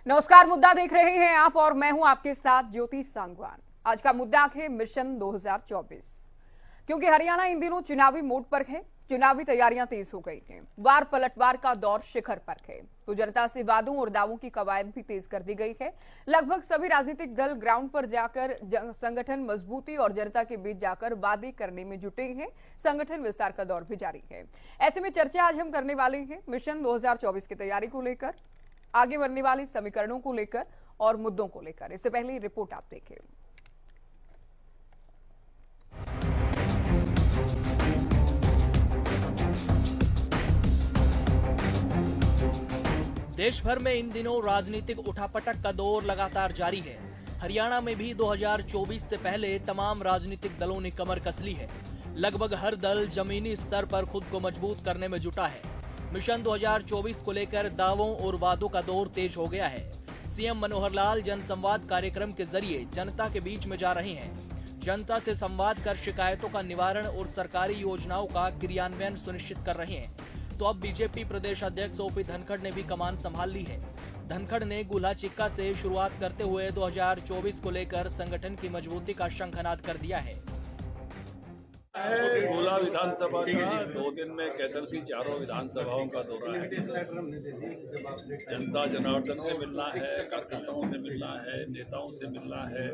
नमस्कार, मुद्दा देख रहे हैं आप और मैं हूं आपके साथ ज्योति सांगवान। आज का मुद्दा है मिशन 2024, क्योंकि हरियाणा इन दिनों चुनावी मोड पर है। चुनावी तैयारियां तेज हो गई हैं। वार पलटवार का दौर शिखर पर है, तो जनता से वादों और दावों की कवायद भी तेज कर दी गई है। लगभग सभी राजनीतिक दल ग्राउंड पर जाकर संगठन मजबूती और जनता के बीच जाकर वादे करने में जुटे हैं। संगठन विस्तार का दौर भी जारी है। ऐसे में चर्चा आज हम करने वाले हैं मिशन 2024 की तैयारी को लेकर, आगे बढ़ने वाले समीकरणों को लेकर और मुद्दों को लेकर। इससे पहले रिपोर्ट आप देखें। देश भर में इन दिनों राजनीतिक उठापटक का दौर लगातार जारी है। हरियाणा में भी 2024 से पहले तमाम राजनीतिक दलों ने कमर कस ली है। लगभग हर दल जमीनी स्तर पर खुद को मजबूत करने में जुटा है। मिशन 2024 को लेकर दावों और वादों का दौर तेज हो गया है। सीएम मनोहर लाल जनसंवाद कार्यक्रम के जरिए जनता के बीच में जा रहे हैं। जनता से संवाद कर शिकायतों का निवारण और सरकारी योजनाओं का क्रियान्वयन सुनिश्चित कर रहे हैं। तो अब बीजेपी प्रदेश अध्यक्ष ओपी धनखड़ ने भी कमान संभाल ली है। धनखड़ ने गुल्हा चिक्का से शुरुआत करते हुए 2024 को लेकर संगठन की मजबूती का शंखनाद कर दिया है। गोला विधानसभा का 2 दिन में कैथल चारों विधानसभाओं का दौरा है। जनता जनार्दन से मिलना है, कार्यकर्ताओं से मिलना है, नेताओं से मिलना है।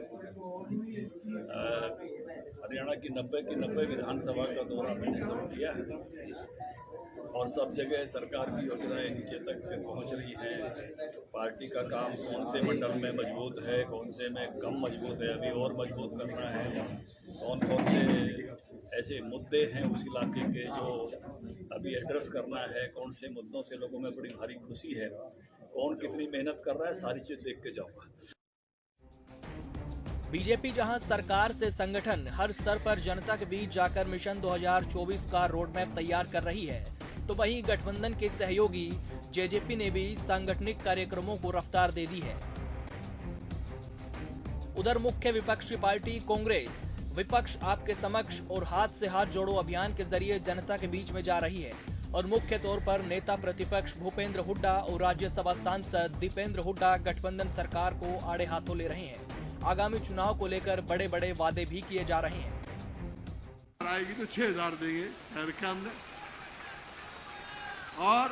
हरियाणा की 90 विधानसभा का दौरा मैंने शुरू किया है और सब जगह सरकार की योजनाएं नीचे तक पहुंच रही हैं। पार्टी का काम कौन से मंडल में मजबूत है, कौन से में कम मजबूत है, अभी और मजबूत करना है। कौन कौन से ऐसे मुद्दे हैं उस इलाके के जो अभी एड्रेस करना है, कौन से मुद्दों से लोगों में बड़ी भारी खुशी है, कौन कितनी मेहनत कर रहा है, सारी चीज देख के जाऊंगा। बीजेपी जहां सरकार से संगठन हर स्तर पर जनता के बीच जाकर मिशन 2024 का रोड मैप तैयार कर रही है, तो वहीं गठबंधन के सहयोगी जेजेपी ने भी सांगठनिक कार्यक्रमों को रफ्तार दे दी है। उधर मुख्य विपक्षी पार्टी कांग्रेस विपक्ष आपके समक्ष और हाथ से हाथ जोड़ो अभियान के जरिए जनता के बीच में जा रही है और मुख्य तौर पर नेता प्रतिपक्ष भूपेंद्र हुड्डा और राज्यसभा सांसद दीपेंद्र हुड्डा गठबंधन सरकार को आड़े हाथों ले रहे हैं। आगामी चुनाव को लेकर बड़े बड़े वादे भी किए जा रहे हैं। आएगी तो 6000 देंगे हमने, और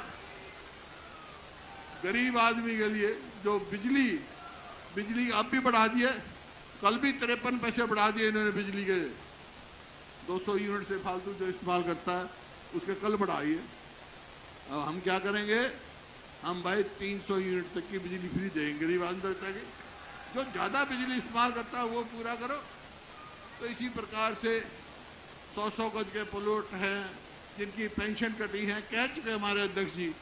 गरीब आदमी के लिए जो बिजली अब भी बढ़ा दी है। कल भी 53 पैसे बढ़ा दिए इन्होंने बिजली के। 200 यूनिट से फालतू जो इस्तेमाल करता है उसके कल बढ़ाई है। अब हम क्या करेंगे, हम भाई 300 यूनिट तक की बिजली फ्री देंगे गरीब आदमी तक। जो ज्यादा बिजली इस्तेमाल करता है वो पूरा करो। तो इसी प्रकार से 100 गज के प्लॉट हैं जिनकी पेंशन कटी है, कह चुके हमारे अध्यक्ष जी।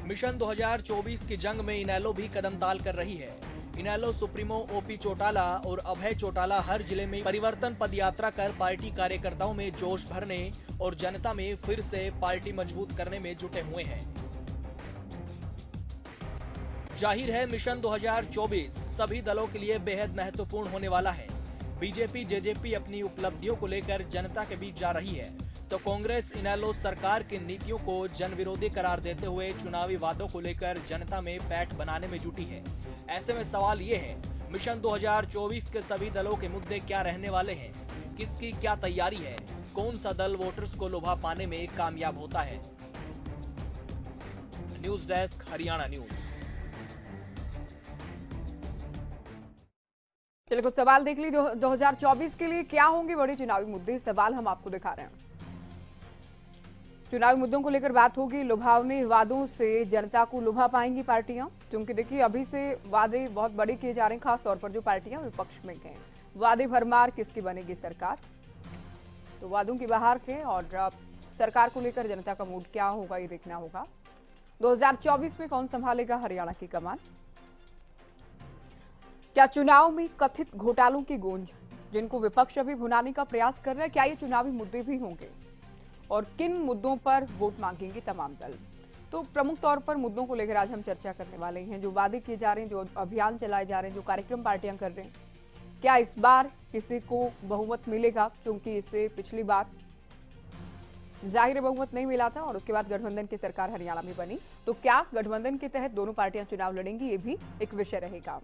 मिशन 2024 की जंग में इनेलो भी कदम ताल कर रही है। इनेलो सुप्रीमो ओपी चौटाला और अभय चौटाला हर जिले में परिवर्तन पदयात्रा कर पार्टी कार्यकर्ताओं में जोश भरने और जनता में फिर से पार्टी मजबूत करने में जुटे हुए हैं। जाहिर है मिशन 2024 सभी दलों के लिए बेहद महत्वपूर्ण होने वाला है। बीजेपी जेजेपी अपनी उपलब्धियों को लेकर जनता के बीच जा रही है, तो कांग्रेस इनेलो सरकार की नीतियों को जन विरोधी करार देते हुए चुनावी वादों को लेकर जनता में पैठ बनाने में जुटी है। ऐसे में सवाल ये है, मिशन 2024 के सभी दलों के मुद्दे क्या रहने वाले हैं, किसकी क्या तैयारी है, कौन सा दल वोटर्स को लुभा पाने में कामयाब होता है। News desk, Haryana news. चलिए कुछ सवाल देख ली 2024 के लिए क्या होंगे बड़े चुनावी मुद्दे। सवाल हम आपको दिखा रहे हैं। चुनावी मुद्दों को लेकर बात होगी। लुभावने वादों से जनता को लुभा पाएंगी पार्टियां, क्योंकि देखिए अभी से वादे बहुत बड़े किए जा रहे हैं, खासतौर पर जो पार्टियां विपक्ष में हैं। वादे भरमार किसकी बनेगी सरकार, तो वादों की बहार है और सरकार को लेकर जनता का मूड क्या होगा ये देखना होगा। 2024 में कौन संभालेगा हरियाणा की कमान। क्या चुनाव में कथित घोटालों की गूंज जिनको विपक्ष अभी भुनाने का प्रयास कर रहा है, क्या ये चुनावी मुद्दे भी होंगे और किन मुद्दों पर वोट मांगेंगे तमाम दल। तो प्रमुख तौर पर मुद्दों को लेकर आज हम चर्चा करने वाले हैं। जो वादे किए जा रहे हैं, जो अभियान चलाए जा रहे हैं, जो कार्यक्रम पार्टियां कर रहे हैं, क्या इस बार किसी को बहुमत मिलेगा, क्योंकि इससे पिछली बार जाहिर बहुमत नहीं मिला था और उसके बाद गठबंधन की सरकार हरियाणा में बनी। तो क्या गठबंधन के तहत दोनों पार्टियां चुनाव लड़ेंगी, ये भी एक विषय रहेगा।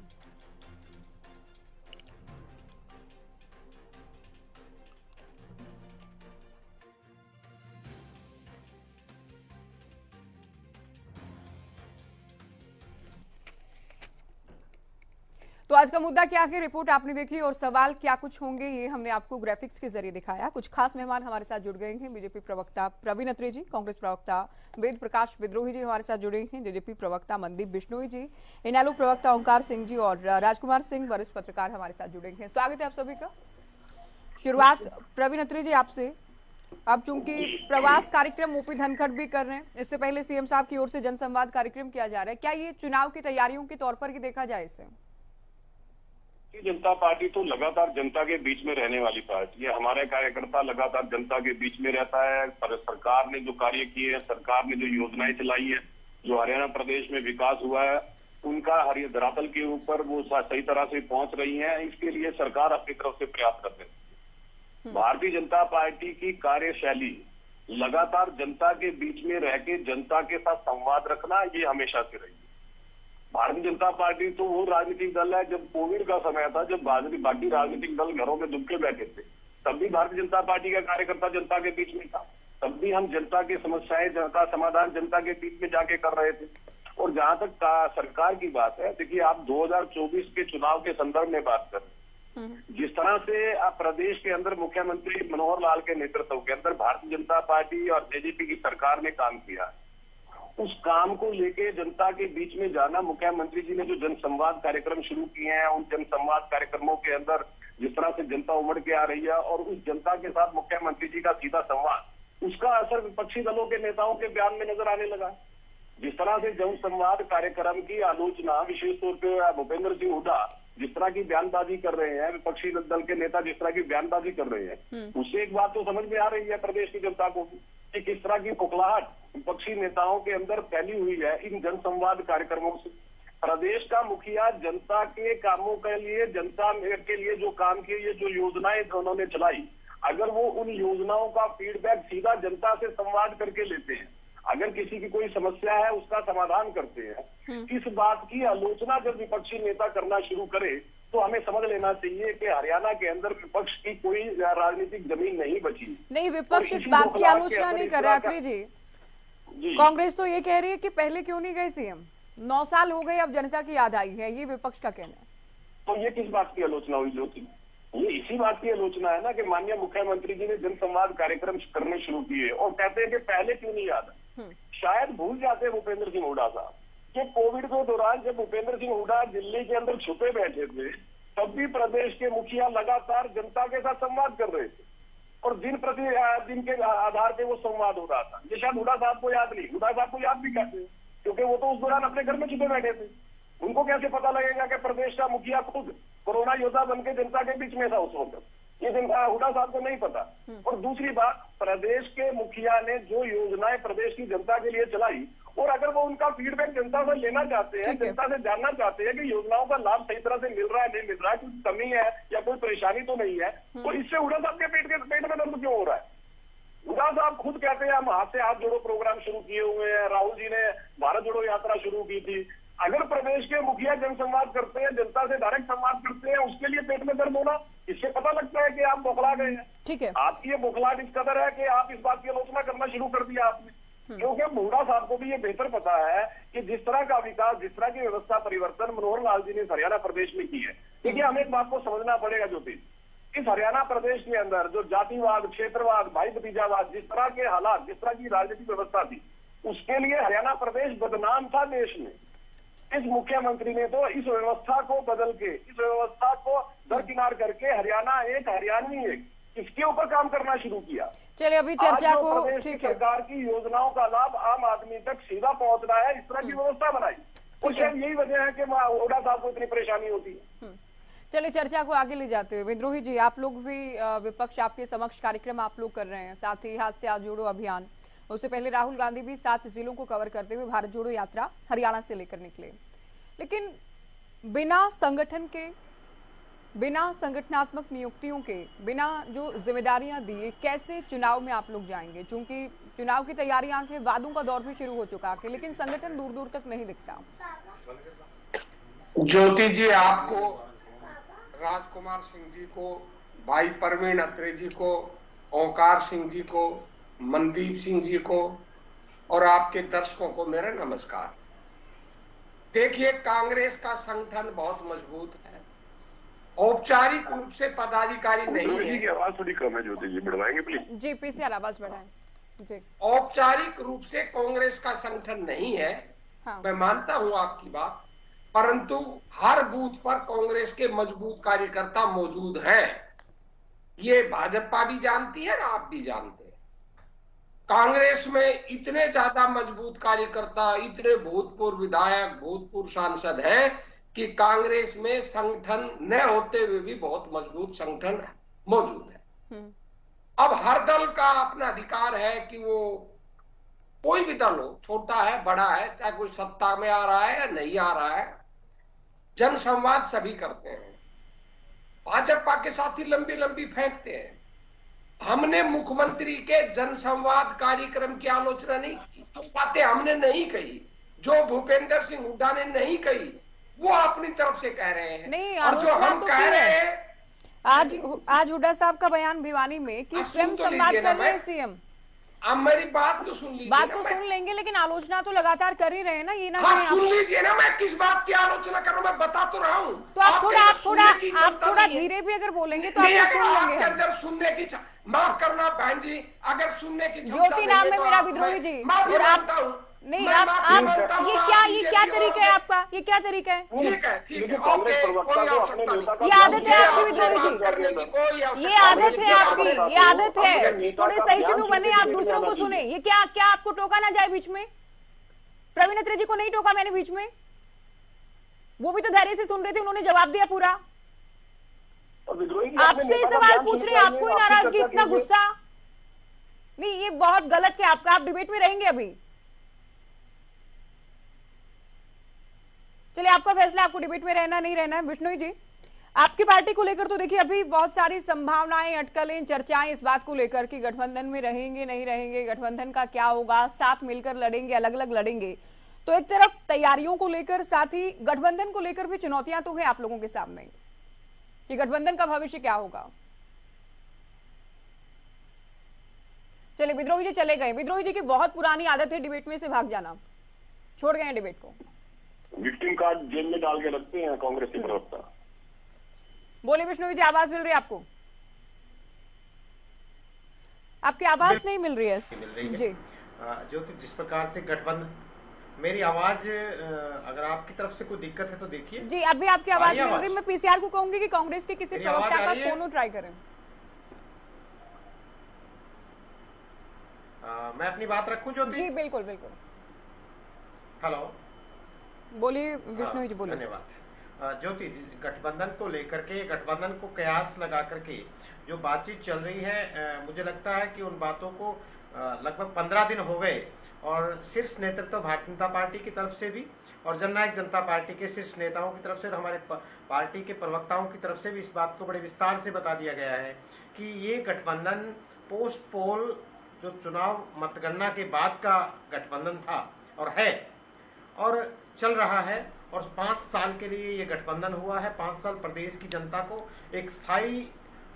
तो आज का मुद्दा क्या है, रिपोर्ट आपने देखी और सवाल क्या कुछ होंगे ये हमने आपको ग्राफिक्स के जरिए दिखाया। कुछ खास मेहमान हमारे साथ जुड़ गए हैं। बीजेपी प्रवक्ता प्रवीण अत्री जी, कांग्रेस प्रवक्ता वेद प्रकाश विद्रोही जी हमारे साथ जुड़े हैं, जेजेपी प्रवक्ता मनदीप बिश्नोई जी, इनेलो प्रवक्ता ओंकार सिंह जी और राजकुमार सिंह वरिष्ठ पत्रकार हमारे साथ जुड़े हैं। स्वागत है आप सभी का। शुरुआत प्रवीण अत्री जी आपसे। अब चूंकि प्रवास कार्यक्रम ओपी धनखड़ भी कर रहे हैं, इससे पहले सीएम साहब की ओर से जनसंवाद कार्यक्रम किया जा रहा है, क्या ये चुनाव की तैयारियों के तौर पर ही देखा जाए इसे? जनता पार्टी तो लगातार जनता के बीच में रहने वाली पार्टी है। हमारे कार्यकर्ता लगातार जनता के बीच में रहता है। सरकार ने जो कार्य किए हैं, सरकार ने जो योजनाएं चलाई है, जो हरियाणा प्रदेश में विकास हुआ है, उनका धरातल के ऊपर वो सही तरह से पहुंच रही है। इसके लिए सरकार अपनी तरफ से प्रयास कर रही है। भारतीय जनता पार्टी की कार्यशैली लगातार जनता के बीच में रह के जनता के साथ संवाद रखना, ये हमेशा से रही है। भारतीय जनता पार्टी तो वो राजनीतिक दल है, जब कोविड का समय था, जब बाकी राजनीतिक दल घरों में दुबके बैठे थे, तब भी भारतीय जनता पार्टी का कार्यकर्ता जनता के बीच में था। तब भी हम जनता की समस्याएं, जनता समाधान जनता के बीच में जाके कर रहे थे। और जहां तक सरकार की बात है, देखिए आप 2024 के चुनाव के संदर्भ में बात कर रहे हैं। जिस तरह से प्रदेश के अंदर मुख्यमंत्री मनोहर लाल के नेतृत्व के अंदर भारतीय जनता पार्टी और जेजेपी की सरकार ने काम किया, उस काम को लेके जनता के बीच में जाना, मुख्यमंत्री जी ने जो जनसंवाद कार्यक्रम शुरू किए हैं, उन जनसंवाद कार्यक्रमों के अंदर जिस तरह से जनता उमड़ के आ रही है और उस जनता के साथ मुख्यमंत्री जी का सीधा संवाद, उसका असर विपक्षी दलों के नेताओं के बयान में नजर आने लगा। जिस तरह से जनसंवाद कार्यक्रम की आलोचना विशेष तौर पर भूपेंद्र सिंह हुड्डा जिस तरह की बयानबाजी कर रहे हैं, विपक्षी दल के नेता जिस तरह की बयानबाजी कर रहे हैं, उससे एक बात तो समझ में आ रही है प्रदेश की जनता को कि किस तरह की खोखलाहट विपक्षी नेताओं के अंदर फैली हुई है इन जनसंवाद कार्यक्रमों से। प्रदेश का मुखिया जनता के कामों के लिए, जनता के लिए जो काम किए, ये जो योजनाएं उन्होंने चलाई, अगर वो उन योजनाओं का फीडबैक सीधा जनता से संवाद करके लेते हैं, अगर किसी की कोई समस्या है उसका समाधान करते हैं, इस बात की आलोचना जब विपक्षी नेता करना शुरू करे, तो हमें समझ लेना चाहिए कि हरियाणा के अंदर विपक्ष की कोई राजनीतिक जमीन नहीं बची। नहीं, विपक्ष इस बात की आलोचना नहीं कर रहा अत्री जी। कांग्रेस तो ये कह रही है कि पहले क्यों नहीं गए सीएम, 9 साल हो गए, अब जनता की याद आई है, ये विपक्ष का कहना है। तो ये किस बात की आलोचना हुई ज्योति? ये इसी बात की आलोचना है ना कि माननीय मुख्यमंत्री जी ने जनसंवाद कार्यक्रम करने शुरू किए और कहते हैं कि पहले क्यों नहीं याद। शायद भूल जाते हैं भूपेंद्र सिंह हुड्डा साहब कि कोविड के दौरान जब भूपेंद्र सिंह हुड्डा दिल्ली के अंदर छुपे बैठे थे, तब भी प्रदेश के मुखिया लगातार जनता के साथ संवाद कर रहे थे और दिन के आधार पे वो संवाद हो रहा था। ये शायद हुड्डा साहब को याद नहीं, हुड्डा साहब को याद भी कहते हैं क्योंकि वो तो उस दौरान अपने घर में छुपे बैठे थे। उनको कैसे पता लगेगा कि प्रदेश का मुखिया खुद कोरोना योद्धा बनके जनता के बीच में था उस वक्त? ये हुड्डा साहब को नहीं पता। और दूसरी बात, प्रदेश के मुखिया ने जो योजनाएं प्रदेश की जनता के लिए चलाई, और अगर वो उनका फीडबैक जनता से लेना चाहते हैं, जनता से जानना चाहते हैं कि योजनाओं का लाभ सही तरह से मिल रहा है, नहीं मिल रहा है, कुछ कमी है या कोई परेशानी तो नहीं है, तो इससे हुड्डा साहब के पेट में दर्द क्यों हो रहा है? हुड्डा साहब खुद कहते हैं हम हाथ से हाथ जोड़ो प्रोग्राम शुरू किए हुए हैं, राहुल जी ने भारत जोड़ो यात्रा शुरू की थी। अगर प्रदेश के मुखिया जनसंवाद करते हैं, जनता से डायरेक्ट संवाद करते हैं, उसके लिए पेट में दर्द होना, इससे पता लगता है कि आप बौखला गए हैं। ठीक है, आपकी ये बौखलाहट इस कदर है कि आप इस बात की आलोचना करना शुरू कर दिया आपने। क्योंकि हुड्डा साहब को भी ये बेहतर पता है कि जिस तरह का विकास, जिस तरह की व्यवस्था परिवर्तन मनोहर लाल जी ने हरियाणा प्रदेश में की है, देखिए हमें एक बात को समझना पड़ेगा ज्योति, इस हरियाणा प्रदेश के अंदर जो जातिवाद, क्षेत्रवाद, भाई भतीजावाद, जिस तरह के हालात, जिस तरह की राजनीतिक व्यवस्था थी, उसके लिए हरियाणा प्रदेश बदनाम था देश में। इस मुख्यमंत्री ने तो इस व्यवस्था को बदल के, इस व्यवस्था को दरकिनार करके हरियाणा एक, हरियाणवी एक, इसके ऊपर काम करना शुरू किया। चलिए अभी चर्चा को, ठीक है, सरकार की योजनाओं का लाभ आम आदमी तक सीधा पहुंच रहा है, इस तरह की व्यवस्था बनाई, और शायद यही वजह है कि हुड्डा साहब को इतनी परेशानी होती है। चलिए चर्चा को आगे ले जाते हुए विद्रोही जी, आप लोग भी विपक्ष आपके समक्ष कार्यक्रम आप लोग कर रहे हैं, साथ ही हाथ से हाथ जोड़ो अभियान, उससे पहले राहुल गांधी भी 7 जिलों को कवर करते हुए भारत जोड़ो यात्रा हरियाणा से लेकर निकले, लेकिन बिना संगठन के बिना संगठनात्मक नियुक्तियों के, बिना जो जिम्मेदारियां दिए कैसे चुनाव में आप लोग जाएंगे? चूंकि चुनाव की तैयारियां हैं, वादों का दौर भी शुरू हो चुका है, लेकिन संगठन दूर दूर तक नहीं दिखता। ज्योति जी, आपको, राजकुमार सिंह जी को, भाई परवीन अत्रे जी को, ओंकार सिंह जी को, मनदीप सिंह जी को और आपके दर्शकों को मेरा नमस्कार। देखिए, कांग्रेस का संगठन बहुत मजबूत है। औपचारिक रूप से पदाधिकारी नहीं है। की आवाज थोड़ी कम है ज्योति जी, बढ़वाएंगे प्लीज। जी, पीसीआर आवाज बढ़ाएं। जी, औपचारिक रूप से कांग्रेस का संगठन नहीं है। हाँ। मैं मानता हूं आपकी बात, परंतु हर बूथ पर कांग्रेस के मजबूत कार्यकर्ता मौजूद हैं। ये भाजपा भी जानती है और आप भी जानते हैं। कांग्रेस में इतने ज्यादा मजबूत कार्यकर्ता, इतने भूतपूर्व विधायक, भूतपूर्व सांसद हैं कि कांग्रेस में संगठन न होते हुए भी बहुत मजबूत संगठन मौजूद है। अब हर दल का अपना अधिकार है कि वो, कोई भी दल हो, छोटा है बड़ा है, चाहे कोई सत्ता में आ रहा है या नहीं आ रहा है, जन संवाद सभी करते हैं। भाजपा के साथी लंबी लंबी फेंकते हैं। हमने मुख्यमंत्री के जन संवाद कार्यक्रम की आलोचना नहीं की। जो बातें हमने नहीं कही, जो भूपेंद्र सिंह हुड्डा ने नहीं कही, वो अपनी तरफ से कह रहे हैं। नहीं, और जो हम तो कह रहे हैं, आज हुड्डा साहब का बयान भिवानी में कि स्वयं संवाद कर रहे हैं सीएम। अब मेरी बात तो सुन लीजिए। बात तो सुन लेंगे, लेकिन आलोचना तो लगातार कर ही रहे हैं ना, ये ना हाँ, सुन लीजिए ना, मैं किस बात की आलोचना कर रहा हूं, मैं बता तो रहा हूं। तो आप थोड़ा धीरे भी अगर बोलेंगे तो आप सुन लेंगे। आपके अंदर सुनने की, माफ करना बहन जी, अगर सुनने की ज्योति नाम है मेरा, विद्रोही जी। और आप नहीं, आप ये क्या तरीका है आपका? ये क्या तरीका है? ठीक है, ठीक है, ये आदत है आपकी विद्रोही जी, ये आदत है आपकी, ये आदत है। थोड़े सहिष्णु बने, आप दूसरों को सुने। ये क्या आपको टोका ना जाए बीच में? प्रवीण अत्रे जी को नहीं टोका मैंने बीच में, वो भी तो धैर्य से सुन रहे थे, उन्होंने जवाब दिया पूरा। आपसे ही सवाल पूछ रहे हैं, आपको ही नाराजगी, इतना गुस्सा? नहीं, ये बहुत गलत है आपका। आप डिबेट में रहेंगे अभी, चलिए आपका फैसला, आपको डिबेट में रहना नहीं रहना है। विष्णु जी, आपकी पार्टी को लेकर तो देखिए अभी बहुत सारी संभावनाएं, अटकलें, चर्चाएं इस बात को लेकर कि गठबंधन में रहेंगे नहीं रहेंगे, गठबंधन का क्या होगा, साथ मिलकर लड़ेंगे, अलग अलग लड़ेंगे। तो एक तरफ तैयारियों को लेकर, साथ ही गठबंधन को लेकर भी चुनौतियां तो है आप लोगों के सामने कि गठबंधन का भविष्य क्या होगा। चलिए, विद्रोही जी चले गए। विद्रोही जी की बहुत पुरानी आदत है डिबेट में से भाग जाना, छोड़ गए डिबेट को। विक्टिम कार्ड जेल में डाल के रखते हैं कांग्रेस के प्रवक्ता। बोले विष्णु जी, आवाज मिल रही है आपको? आपकी आवाज नहीं मिल रही है। जी, जो जिस प्रकार से गठबंधन, मेरी आवाज अगर आपकी तरफ से कोई दिक्कत है तो देखिए। जी, अभी आपकी आवाज मिल रही है। मैं पीसीआर को कहूंगी कि कांग्रेस के किसी प्रवक्ता का फोन ट्राई करें। मैं अपनी बात रखूं ज्योति? जी बिल्कुल बिल्कुल। हेलो, बोलिए विष्णु जी, बोलिए। धन्यवाद। ज्योति, गठबंधन को लेकर के, गठबंधन को कयास लगा करके जो बातचीत चल रही है, मुझे लगता है कि उन बातों को लगभग 15 दिन हो गए और शीर्ष नेतृत्व भारतीय जनता पार्टी की तरफ से भी और जननायक जनता पार्टी के शीर्ष नेताओं की तरफ से और हमारे पार्टी के प्रवक्ताओं की तरफ से भी इस बात को बड़े विस्तार से बता दिया गया है कि ये गठबंधन पोस्ट पोल, जो चुनाव मतगणना के बाद का गठबंधन था और है और चल रहा है, और 5 साल के लिए ये गठबंधन हुआ है। 5 साल प्रदेश की जनता को एक स्थायी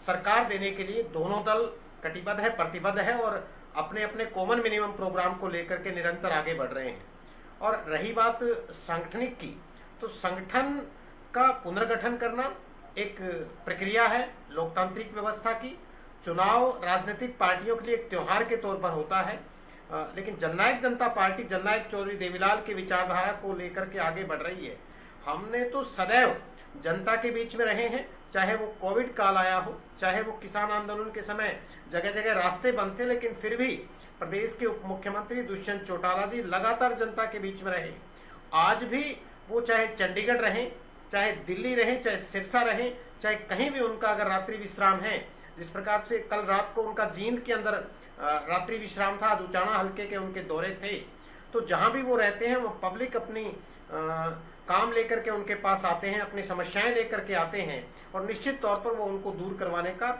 सरकार देने के लिए दोनों दल कटिबद्ध है, प्रतिबद्ध है और अपने अपने कॉमन मिनिमम प्रोग्राम को लेकर के निरंतर आगे बढ़ रहे हैं। और रही बात संगठनिक की, तो संगठन का पुनर्गठन करना एक प्रक्रिया है लोकतांत्रिक व्यवस्था की। चुनाव राजनीतिक पार्टियों के लिए एक त्योहार के तौर पर होता है, लेकिन जननायक जनता पार्टी जननायक चौधरी देवीलाल की विचारधारा को लेकर के आगे बढ़ रही है। हमने तो सदैव जनता के बीच में रहे हैं, चाहे वो कोविड काल आया हो, चाहे वो किसान आंदोलन के समय जगह जगह रास्ते बंद थे, लेकिन फिर भी प्रदेश के उप मुख्यमंत्री दुष्यंत चौटाला जी लगातार जनता के बीच में रहे। आज भी वो चाहे चंडीगढ़ रहें, चाहे दिल्ली रहें, चाहे सिरसा रहें, चाहे कहीं भी उनका अगर रात्रि विश्राम है, जिस प्रकार से कल रात को उनका जींद के अंदर रात्रि विश्राम था, दुचाना हल्के के उनके दौरे थे, तो जहां भी वो रहते हैं वो पब्लिक अपनी काम लेकर के उनके पास आते हैं, अपनी समस्याएं लेकर के आते हैं और निश्चित तौर पर वो उनको दूर करवाने का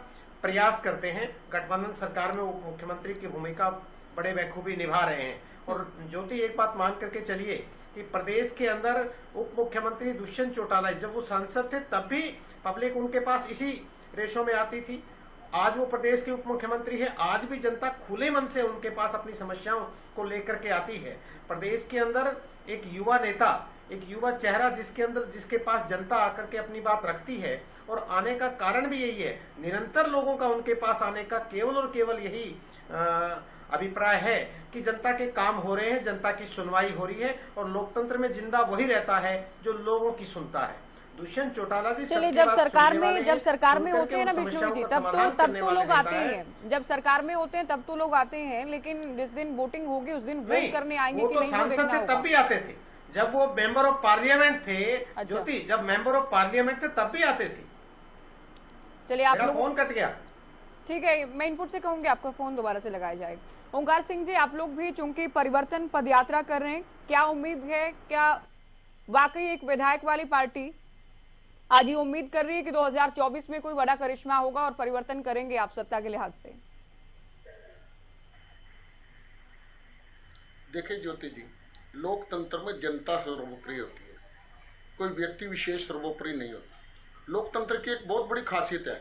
प्रयास करते हैं। गठबंधन सरकार में उप मुख्यमंत्री की भूमिका बड़े बखूबी निभा रहे हैं। और ज्योति, एक बात मान करके चलिए कि प्रदेश के अंदर उप मुख्यमंत्री दुष्यंत चौटाला जब वो सांसद थे तब भी पब्लिक उनके पास इसी रेशो में आती थी। आज वो प्रदेश के उप मुख्यमंत्री है, आज भी जनता खुले मन से उनके पास अपनी समस्याओं को लेकर के आती है। प्रदेश के अंदर एक युवा नेता, एक युवा चेहरा जिसके पास जनता आकर के अपनी बात रखती है, और आने का कारण भी यही है, निरंतर लोगों का उनके पास आने का केवल और केवल यही अभिप्राय है कि जनता के काम हो रहे हैं, जनता की सुनवाई हो रही है, और लोकतंत्र में जिंदा वही रहता है जो लोगों की सुनता है। दुष्यंत चौटाला जी चलिए, जब सरकार में होते हैं ना विष्णु जी, तब तो लोग आते हैं। जब सरकार में होते हैं तब तो लोग आते हैं, लेकिन जिस दिन वोटिंग होगी उस दिन वोट करने आएंगे कि नहीं, वो देखना होगा। तब भी आते थे जब वो मेंबर ऑफ पार्लियामेंट थे। अच्छा। ज्योति, जब मेंबर ऑफ पार्लियामेंट थे तब भी आते थे। चलिए, आप लोग फोन कट गया। ठीक है, मैं इनपुट से कहूंगी आपका फोन दोबारा से लगाया जाएगा। ओंकार सिंह जी, आप लोग भी चूंकि परिवर्तन पदयात्रा कर रहे हैं, क्या उम्मीद है, क्या वाकई एक विधायक वाली पार्टी आज ये उम्मीद कर रही है कि 2024 में कोई बड़ा करिश्मा होगा और परिवर्तन करेंगे आप सत्ता के लिहाज से? देखिए ज्योति जी, लोकतंत्र में जनता सर्वोपरि होती है, कोई व्यक्ति विशेष सर्वोपरि नहीं होता। लोकतंत्र की एक बहुत बड़ी खासियत है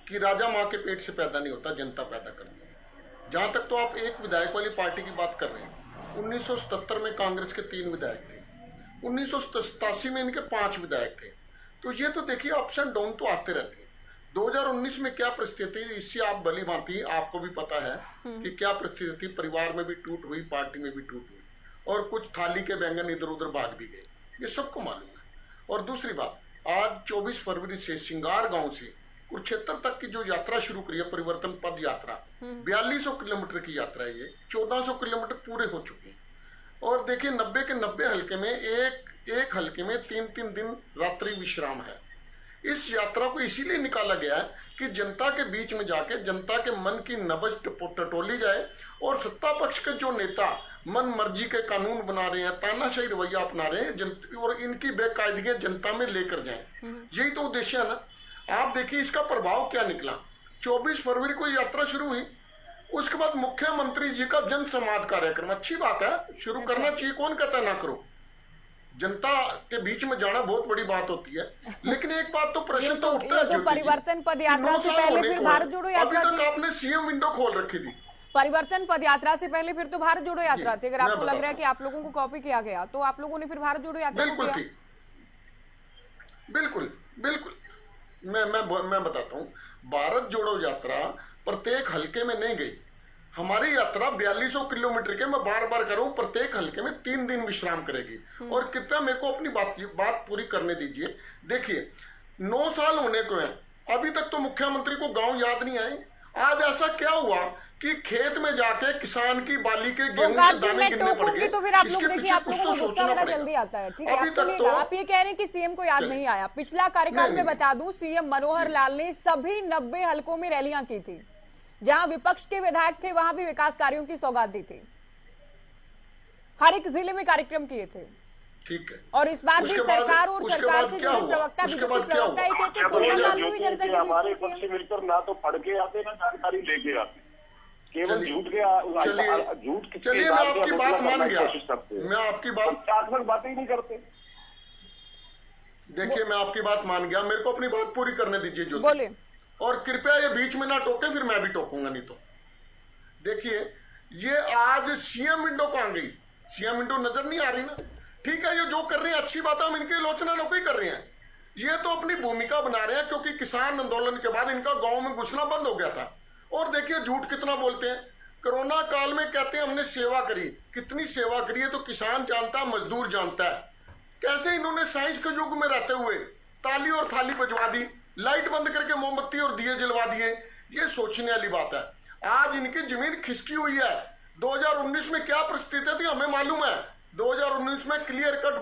कि राजा माँ के पेट से पैदा नहीं होता, जनता पैदा करती है। जहां तक तो आप एक विधायक वाली पार्टी की बात कर रहे हैं, 1977 में कांग्रेस के 3 विधायक थे, 1987 में इनके 5 विधायक थे। तो ये तो देखिए अप्स एंड डाउन तो आते रहते हैं। 2019 में क्या परिस्थिति, इससे आप भली भांति, आपको भी पता है कि क्या परिस्थिति थी। परिवार में भी टूट हुई, पार्टी में भी टूट हुई, और कुछ थाली के बैंगन इधर उधर भाग भी गए, ये सबको मालूम है। और दूसरी बात, आज 24 फरवरी से सिंगार गांव से कुरुक्षेत्र तक की जो यात्रा शुरू करी है, परिवर्तन पद यात्रा, 4200 किलोमीटर की यात्रा है। ये 1400 किलोमीटर पूरे हो चुके हैं। और देखिए 90 के 90 हल्के में एक हल्के में 3-3 दिन रात्रि विश्राम है। इस यात्रा को इसीलिए निकाला गया है कि जनता के बीच में जाके जनता के मन की नब्ज टटोली जाए, और सत्ता पक्ष के जो नेता मन मर्जी के कानून बना रहे हैं, तानाशाही रवैया अपना रहे हैं, और इनकी बेकायदगियां जनता में लेकर जाएं, यही तो उद्देश्य है ना। आप देखिए इसका प्रभाव क्या निकला। 24 फरवरी को यात्रा शुरू हुई, उसके बाद मुख्यमंत्री जी का जन संवाद कार्यक्रम, अच्छी बात है, शुरू करना चाहिए, कौन कहता ना करो। जनता के बीच में जाना बहुत बड़ी बात होती है, लेकिन एक बात तो प्रश्न तो उठता है, तो परिवर्तन पद यात्रा से पहले फिर भारत जोड़ो यात्रा अभी तक आपने सीएम विंडो खोल रखी थी। परिवर्तन पद यात्रा से पहले फिर तो भारत जोड़ो यात्रा थी। अगर आपको लग रहा है कि आप लोगों को कॉपी किया गया, तो आप लोगों ने फिर भारत जोड़ो यात्रा बिल्कुल थी, बिल्कुल बिल्कुल। मैं बताता हूँ, भारत जोड़ो यात्रा प्रत्येक हल्के में नहीं गई। हमारी यात्रा 4200 किलोमीटर के, मैं बार बार करूं, प्रत्येक हल्के में 3 दिन विश्राम करेगी। और कृपया मेरे को अपनी बात पूरी करने दीजिए। देखिए 9 साल होने को हैं, अभी तक तो मुख्यमंत्री को गांव याद नहीं आए। आज ऐसा क्या हुआ कि खेत में जाके किसान की बाली के गेहूं के दाने गिनने पड़ गए। तो फिर आप लोग देखिए, आप लोगों को गुस्सा बड़ा जल्दी आता है। ठीक है, आप ये कह रहे हैं कि सीएम को याद नहीं आया। पिछला कार्यकाल में बता दूं, सीएम मनोहर लाल ने सभी 90 हल्कों में रैलियां की थी, जहां विपक्ष के विधायक थे, वहां भी विकास कार्यों की सौगात दी थी, हर एक जिले में कार्यक्रम किए थे। ठीक है, और इस बार भी सरकार और सरकार से जुड़े प्रवक्ता, बीजेपी प्रवक्ता ही कहते हैं हमारे पक्ष मिलकर ना तो पढ़ के आते ना जानकारी लेके आते, केवल झूठ के चलिए मैं आपकी बात मान गया, मैं आपकी बातें ही नहीं करते। देखिए मैं आपकी बात मान गया, मेरे को अपनी बात पूरी करने दीजिए जो बोलिए। और कृपया ये बीच में ना टोके, फिर मैं भी टोकूंगा नहीं तो। देखिए ये आज सीएम विंडो कहां गई, सीएम विंडो नजर नहीं आ रही ना। ठीक है, ये जो कर रहे हैं अच्छी बात है, हम इनकी आलोचना लोग ही कर रहे हैं। ये तो अपनी भूमिका बना रहे हैं, क्योंकि किसान आंदोलन के बाद इनका गांव में घुसना बंद हो गया था। और देखिए झूठ कितना बोलते हैं, कोरोना काल में कहते हैं हमने सेवा करी, कितनी सेवा करी है तो किसान जानता है, मजदूर जानता है। कैसे इन्होंने साइंस के युग में रहते हुए ताली और थाली बजवा दी, लाइट बंद करके मोमबत्ती और दिए जलवा दिए। ये सोचने वाली बात है। आज इनकी जमीन खिसकी हुई है। 2019 में क्या परिस्थिति थी हमें मालूम है। 2019 में क्लियर कट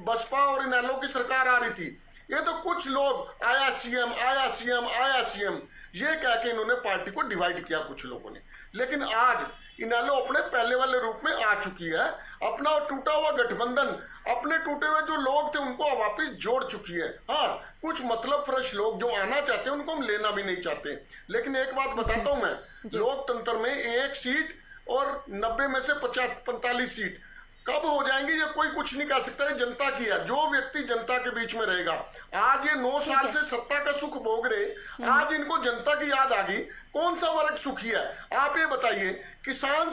बसपा और इनेलो की सरकार आ रही थी। ये तो कुछ लोग आया सीएम आया सीएम आया सीएम ये कह के इन्होंने पार्टी को डिवाइड किया कुछ लोगों ने। लेकिन आज इनेलो अपने पहले वाले रूप में आ चुकी है। अपना टूटा हुआ गठबंधन अपने टूटे हुए जो लोग थे उनको वापस जोड़ चुकी है। हाँ, कुछ मतलब फ्रेश लोग जो आना चाहते हैं उनको हम लेना भी नहीं चाहते। लेकिन एक बात बताता हूं मैं, लोकतंत्र में 1 सीट और 90 में से 45 सीट कब हो जाएंगी ये कोई कुछ नहीं कह सकता। ये जनता की है, जो व्यक्ति जनता के बीच में रहेगा। आज ये 9 साल से सत्ता का सुख भोग रहे, आज इनको जनता की याद आ गई। कौन सा वर्ग सुखी है आप ये बताइए? किसानों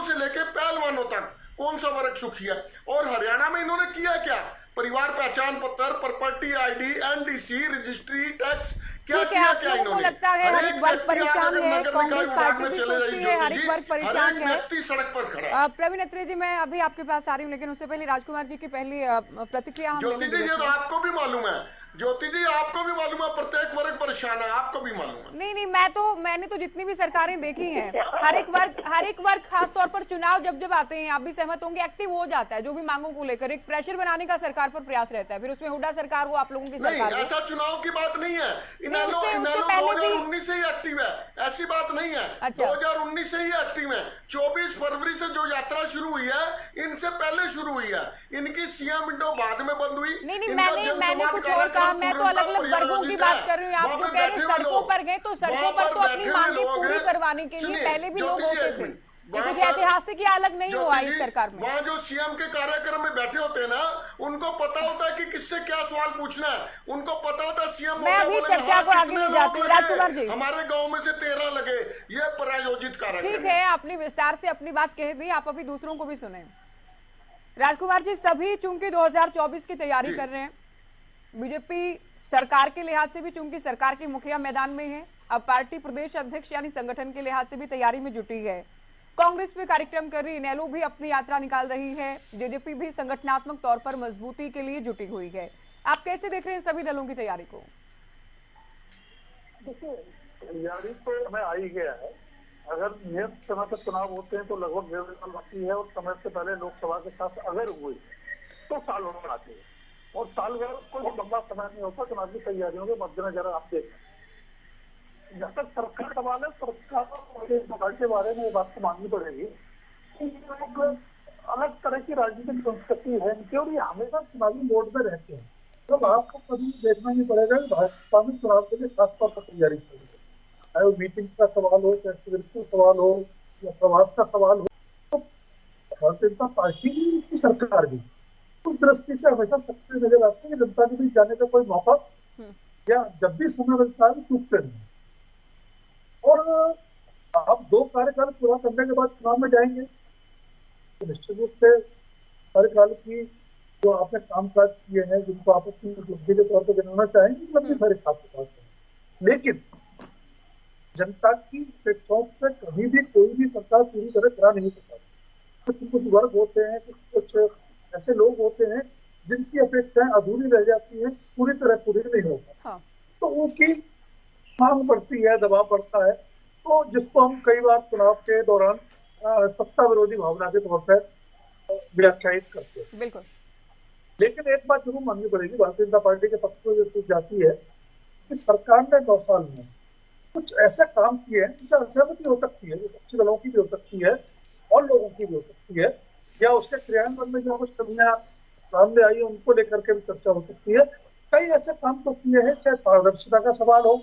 से लेके पहलवानों तक कौन सा वर्ग सुखी है? और हरियाणा में इन्होंने किया क्या? परिवार पहचान पत्र, property ID, NDC, registry, tax, क्या ठीक है। आप लोगों को लगता है हर एक वर्ग परेशान है, कांग्रेस पार्टी भी सोचती है हर एक वर्ग परेशान है। व्यक्ति सड़क पर खड़ा। प्रवीण अत्रे जी, मैं अभी आपके पास आ रही हूँ, लेकिन उससे पहले राजकुमार जी की पहली प्रतिक्रिया हम ज्योति जी, ये तो आपको भी मालूम है, ज्योति जी आपको भी मालूम है, प्रत्येक वर्ग परेशान है, आपको भी मालूम है। नहीं, मैंने तो जितनी भी सरकारें देखी हैं, हर एक वर्ग खास तौर पर चुनाव जब आते हैं, आप भी सहमत होंगे, एक्टिव हो जाता है जो भी मांगों को लेकर। एक प्रेशर बनाने का सरकार पर प्रयास रहता है, फिर उसमें हुड्डा सरकार हो, आप लोगों की सरकार हो। ऐसा चुनाव की बात नहीं है। इनेलो 2019 से ही एक्टिव है, ऐसी बात नहीं है। अच्छा। 2019 से ही एक्टिव है। 24 फरवरी से जो यात्रा शुरू हुई है, इनसे पहले शुरू हुई है। इनकी सीएम विंडो बाद में बंद हुई। नहीं, मैंने कुछ और कहा। मैं तो अलग अलग वर्गों की बात कर रही हूँ। आप जो कह रहे हैं सड़कों पर गए, तो सड़कों पर तो अपनी मांगे पूरी करवाने के लिए पहले भी लोग होते थे। कुछ ऐतिहासिक या अलग नहीं हुआ इस सरकार में। वहाँ जो सीएम के कार्यक्रम में बैठे होते हैं ना, उनको पता होता है कि किससे क्या सवाल पूछना है, उनको पता होता है सीएम। मैं अभी चर्चा को आगे नहीं जाती हूँ। राजकुमार जी, हमारे गांव में से 13 लगे, ये प्रायोजित कार्यक्रम। ठीक है, आपने विस्तार से अपनी बात कह दी, आप अभी दूसरों को भी सुने। राजकुमार जी, सभी चूंकि 2024 की तैयारी कर रहे हैं, बीजेपी सरकार के लिहाज से भी चूंकि सरकार की मुखिया मैदान में है, अब पार्टी प्रदेश अध्यक्ष यानी संगठन के लिहाज से भी तैयारी में जुटी है, कांग्रेस भी कार्यक्रम कर रही है, इनेलो भी अपनी यात्रा निकाल रही है, जेजेपी भी संगठनात्मक तौर पर मजबूती के लिए जुटी हुई है। आप कैसे देख रहे हैं सभी दलों की तैयारी को? देखिए, तैयारी तो हमें आ ही गया है। अगर नियत समय पर चुनाव होते हैं तो लगभग 1.5 साल बाकी है, और समय से पहले लोकसभा के साथ अगर हुए तो साल भर आते हैं, और साल भर कोई लंबा समय नहीं होता चुनाव की तैयारियों के मद्देनजर। आप देखें, जब तक सरकार सवाल है, सरकार के बारे में ये बात को माननी पड़ेगी कि लोग अलग तरह की राजनीतिक संस्कृति है इनकी, और ये हमेशा चुनावी मोड में रहते हैं। तो आपको कभी देखना नहीं पड़ेगा कि भाजपा में चुनाव के लिए खासतौर पर तैयारी करेगी, चाहे वो मीटिंग का सवाल हो, चाहे सिविल सवाल हो, या प्रवास का सवाल हो। तो भारतीय जनता पार्टी भी, उसकी सरकार भी उस दृष्टि से हमेशा सक्रिय नजर आती है। जनता के बीच जाने का कोई मौका या जब भी समय मिलता है चूकते नहीं। और आप 2 कार्यकाल पूरा करने के बाद चुनाव में जाएंगे तो निश्चित रूप से कार्यकाल की जो आपने कामकाज किए हैं, जिनको आप अपनी उपलब्धि के तौर पर गिनाना चाहेंगे, उपलब्धि मेरे साथ पास है। लेकिन जनता की अपेक्षाओं से कभी भी कोई भी सरकार पूरी तरह करा नहीं सकता। कुछ वर्ग होते हैं, कुछ ऐसे लोग होते हैं जिनकी अपेक्षाएं अधूरी रह जाती हैं, पूरी तरह पूरी नहीं होता। हाँ। तो उनकी मांग बढ़ती है, दबाव बढ़ता है, तो जिसको हम कई बार चुनाव के दौरान सत्ता विरोधी भावना के तौर पर व्याख्यायित करते हैं। बिल्कुल। लेकिन एक बात जरूर माननी पड़ेगी, भारतीय जनता पार्टी के पक्ष में जो जाती है कि सरकार ने 9 साल में कुछ ऐसे काम किए हैं जिससे असहमति हो सकती है, जो विपक्षी दलों की भी हो सकती है और लोगों की भी हो सकती है, या उसके क्रियान्वयन में जो कुछ कमियां सामने आई है उनको लेकर के भी चर्चा हो सकती है। कई ऐसे काम तो किए हैं, चाहे पारदर्शिता का सवाल हो,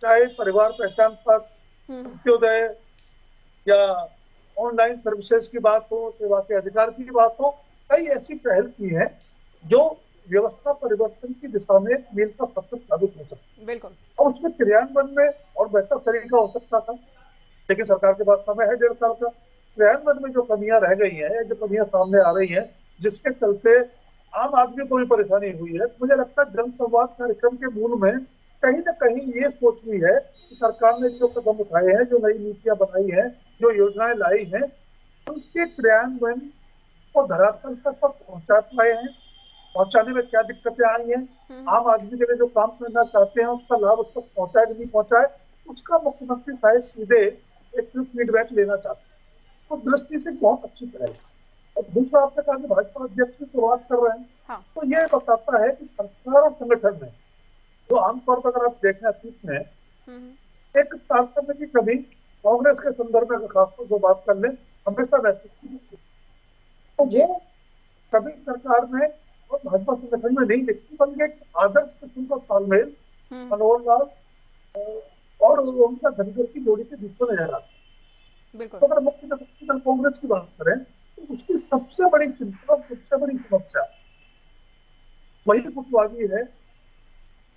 चाहे परिवार पहचान पत्र, अंत्योदय, या ऑनलाइन सर्विसेज की बात हो, सेवा के अधिकार की बात हो, कई ऐसी पहल की है जो व्यवस्था परिवर्तन की दिशा में मील का पत्थर साबित हो सकता है। बिल्कुल। और उसमें क्रियान्वयन में और बेहतर तरीका हो सकता था, लेकिन सरकार के पास समय है 1.5 साल का। क्रियान्वयन में जो कमियां रह गई हैं, जो कमियां सामने आ रही हैं, जिसके चलते आम आदमी को भी परेशानी हुई है, मुझे लगता है जनसंवाद कार्यक्रम के मूल में कहीं न कहीं ये सोच हुई है कि सरकार ने जो कदम उठाए हैं, जो नई नीतियां बनाई हैं, जो योजनाएं लाई हैं, उनके क्रियान्वयन को धरातल तक पहुंचा पाए हैं, पहुंचाने में क्या दिक्कतें आई हैं, आम आदमी के लिए जो काम करना चाहते हैं उसका लाभ उस तक पहुंचाए कि नहीं पहुंचाए, उसका मुख्यमंत्री शायद सीधे एक फीडबैक लेना चाहते हैं। तो दृष्टि से बहुत अच्छी तरह। और दूसरा, आपने कहा कि भाजपा अध्यक्ष भी प्रवास कर रहे हैं। हाँ। तो यह बताता है कि सरकार और संगठन में जो आमतौर पर अगर आप देखें अतीत में एक तारतम्य की कमी कांग्रेस के संदर्भ में खासतौर पर बात कर लें, हमेशा महसूस की। तो वो कभी सरकार में और भाजपा संगठन में नहीं दिखती, बल्कि एक आदर्श किस्म का तालमेल मनोहर लाल और उनका धनगर की जोड़ी के बीच में नजर आता है। तो अगर मुख्य दल कांग्रेस की बात करें तो उसकी सबसे बड़ी चिंता, सबसे बड़ी समस्या वही गुटबाजी है,